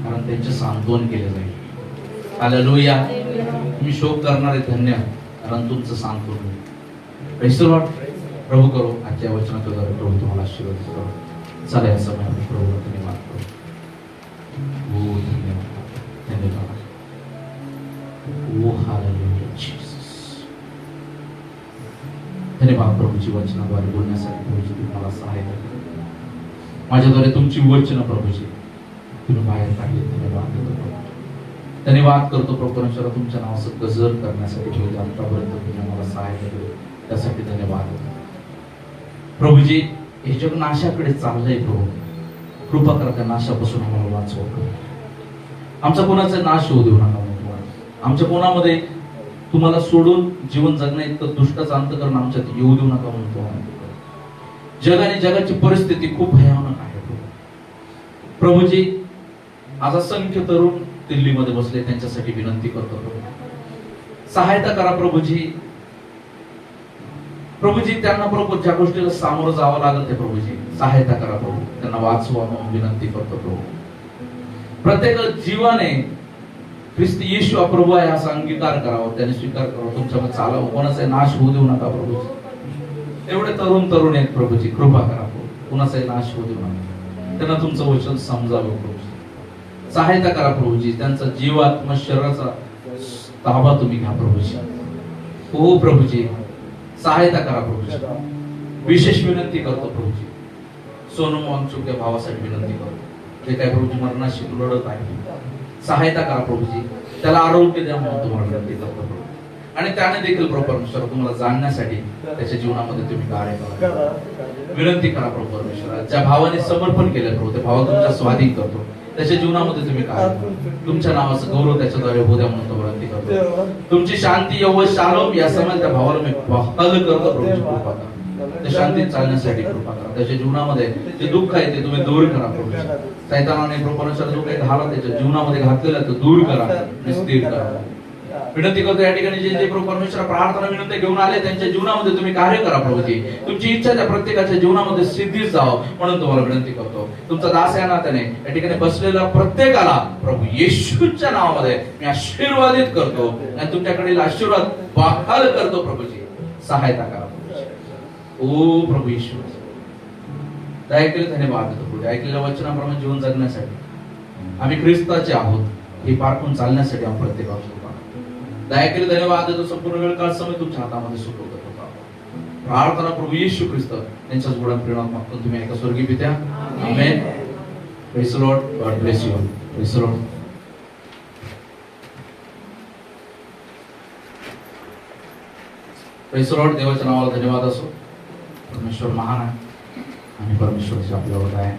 कारण त्यांचे सांत्वन केले जाईल. हालेलुया. तुम्ही शोक करणारे धन्य, कारण तुमचं सांत्वन होईल. Praise the Lord. प्रभू करो आजच्या वचनाच्या द्वारे प्रभू तुम्हाला आशीर्वाद करो. चला या समयात प्रभू धन्यवाद करो. ओ धन्यवाद, धन्यवाद. ओ हालेलुया जीसस. धन्यवाद प्रभूची वचनाद्वारे बोलण्यासाठी प्रभूजी तुम्हाला सहाय्य करा. माझ्याद्वारे तुमची वचन प्रभूजी तुम्ही बाहेर काढले. धन्यवाद देतो. धन्यवाद करतो प्रभू परमेश्वर तुमच्या नावाचं गजर करण्यासाठी प्रभू आतापर्यंत तुम्ही आम्हाला सहाय्य केले त्यासाठी धन्यवाद प्रभूजी. हे जग नाशाकडे चाललंय प्रभू, कृपा करा त्या नाशापासून आम्हाला वाचवा. आमचा कोणाचा नाश होऊ देऊ नका. आमच्या कोणामध्ये तुम्हाला सोडून जीवन जगण्या इतकं दुष्टाचं अंतःकरण आमच्यात येऊ देऊ नका म्हणतो. जग आणि जगाची परिस्थिती खूप भयानक आहे प्रभूजी. आज असंख्य तरुण दिल्लीमध्ये बसले, त्यांच्यासाठी विनंती करतो प्रभू सहायता करा प्रभूजी. प्रभूजी त्यांना प्रभू ज्या गोष्टीला सामोरं जावं लागत आहे प्रभूजी सहायता करा प्रभू. त्यांना वाचवा म्हणून विनंती करतो प्रभू. प्रत्येक जीवाने ख्रिस्त येशू प्रभू आहे असा अंगीकार करावा, त्याने स्वीकार करावा, तुमच्यामध्ये चालावं. कोणाचा नाश होऊ देऊ नका प्रभूजी. एवढे तरुण तरुण आहेत प्रभूजी, कृपा करा प्रभू. कोणाचाही नाश होऊ देऊ नका. त्यांना तुमचं वचन समजावं प्रभूजी. सहायता करा प्रभूजी. त्यांचा जीवात्मा शरीराचा ताबा तुम्ही घ्या प्रभूजी. हो प्रभूजी सहायता करा प्रभूजी. विशेष विनंती करतो प्रभूजी. सोनू वांगचुक या भावासाठी विनंती करतो, जे काय प्रभूजी मरणाशी लढत आहे. सहायता करा प्रभूजी. त्याला आरोग्य द्या म्हणून तुम्हाला विनंती करतो प्रभू. आणि त्याने देखील प्रभू परमेश्वर तुम्हाला जाणण्यासाठी त्याच्या जीवनामध्ये तुम्ही कार्य करा. विनंती करा प्रभू परमेश्वर. ज्या भावाने समर्पण केलं प्रभू त्या भावा तुमच्या स्वाधीन करतो. त्याच्या जीवनामध्ये तुम्ही कार्य करा. तुमच्या नावाचं गौरव त्याच्याद्वारे होऊ द्या म्हणून विनंती करतो. तुमची शांती यव शालोम या समयात त्या भावाला मी बहाल करतो प्रभूची कृपा करा. त्या शांतीत चालण्यासाठी कृपा करा. त्याच्या जीवनामध्ये जे दुःख आहे ते तुम्ही दूर करा प्रभू. सैतानाने प्रभू परमेश्वर जो काही घाला त्याच्या जीवनामध्ये घातलेला तो दूर करा, स्थिर करा. विनंती करतो या ठिकाणी जे जे प्रभू परमेश्वर प्रार्थना विनंती घेऊन आले त्यांच्या जीवनामध्ये तुम्ही कार्य करा प्रभूजी. तुमची इच्छा त्या प्रत्येकाच्या जीवनामध्ये सिद्धीच जावं म्हणून तुम्हाला विनंती करतो. तुमचा दास या नात्याने या ठिकाणी बसलेला प्रत्येकाला प्रभू येशूच्या नावामध्ये मी आशीर्वादित करतो आणि तुमच्याकडील आशीर्वाद बहाल करतो प्रभूजी. सहायता करा प्रभूजी. ओ प्रभू येशू दया केले धन्यवाद देतो प्रभू. ऐकलेल्या वचनाप्रमाणे जीवन जगण्यासाठी आम्ही ख्रिस्ताचे आहोत हे पारखून चालण्यासाठी आपण प्रत्येकाला दया केले धन्यवाद देतो. संपूर्ण वेळ काळ समय तुमच्या हातामध्ये सुटवत होता. प्रार्थना प्रभू येशू ख्रिस्त यांच्याच गुणात प्रेमात मागतो तुम्ही एका स्वर्गीय पित्या. Amen. Praise the lord. God bless you. Praise the lord. Praise the lord. देवाच्या नावाला धन्यवाद असो. परमेश्वर महान आहे आणि परमेश्वरची आपल्यावर आहे.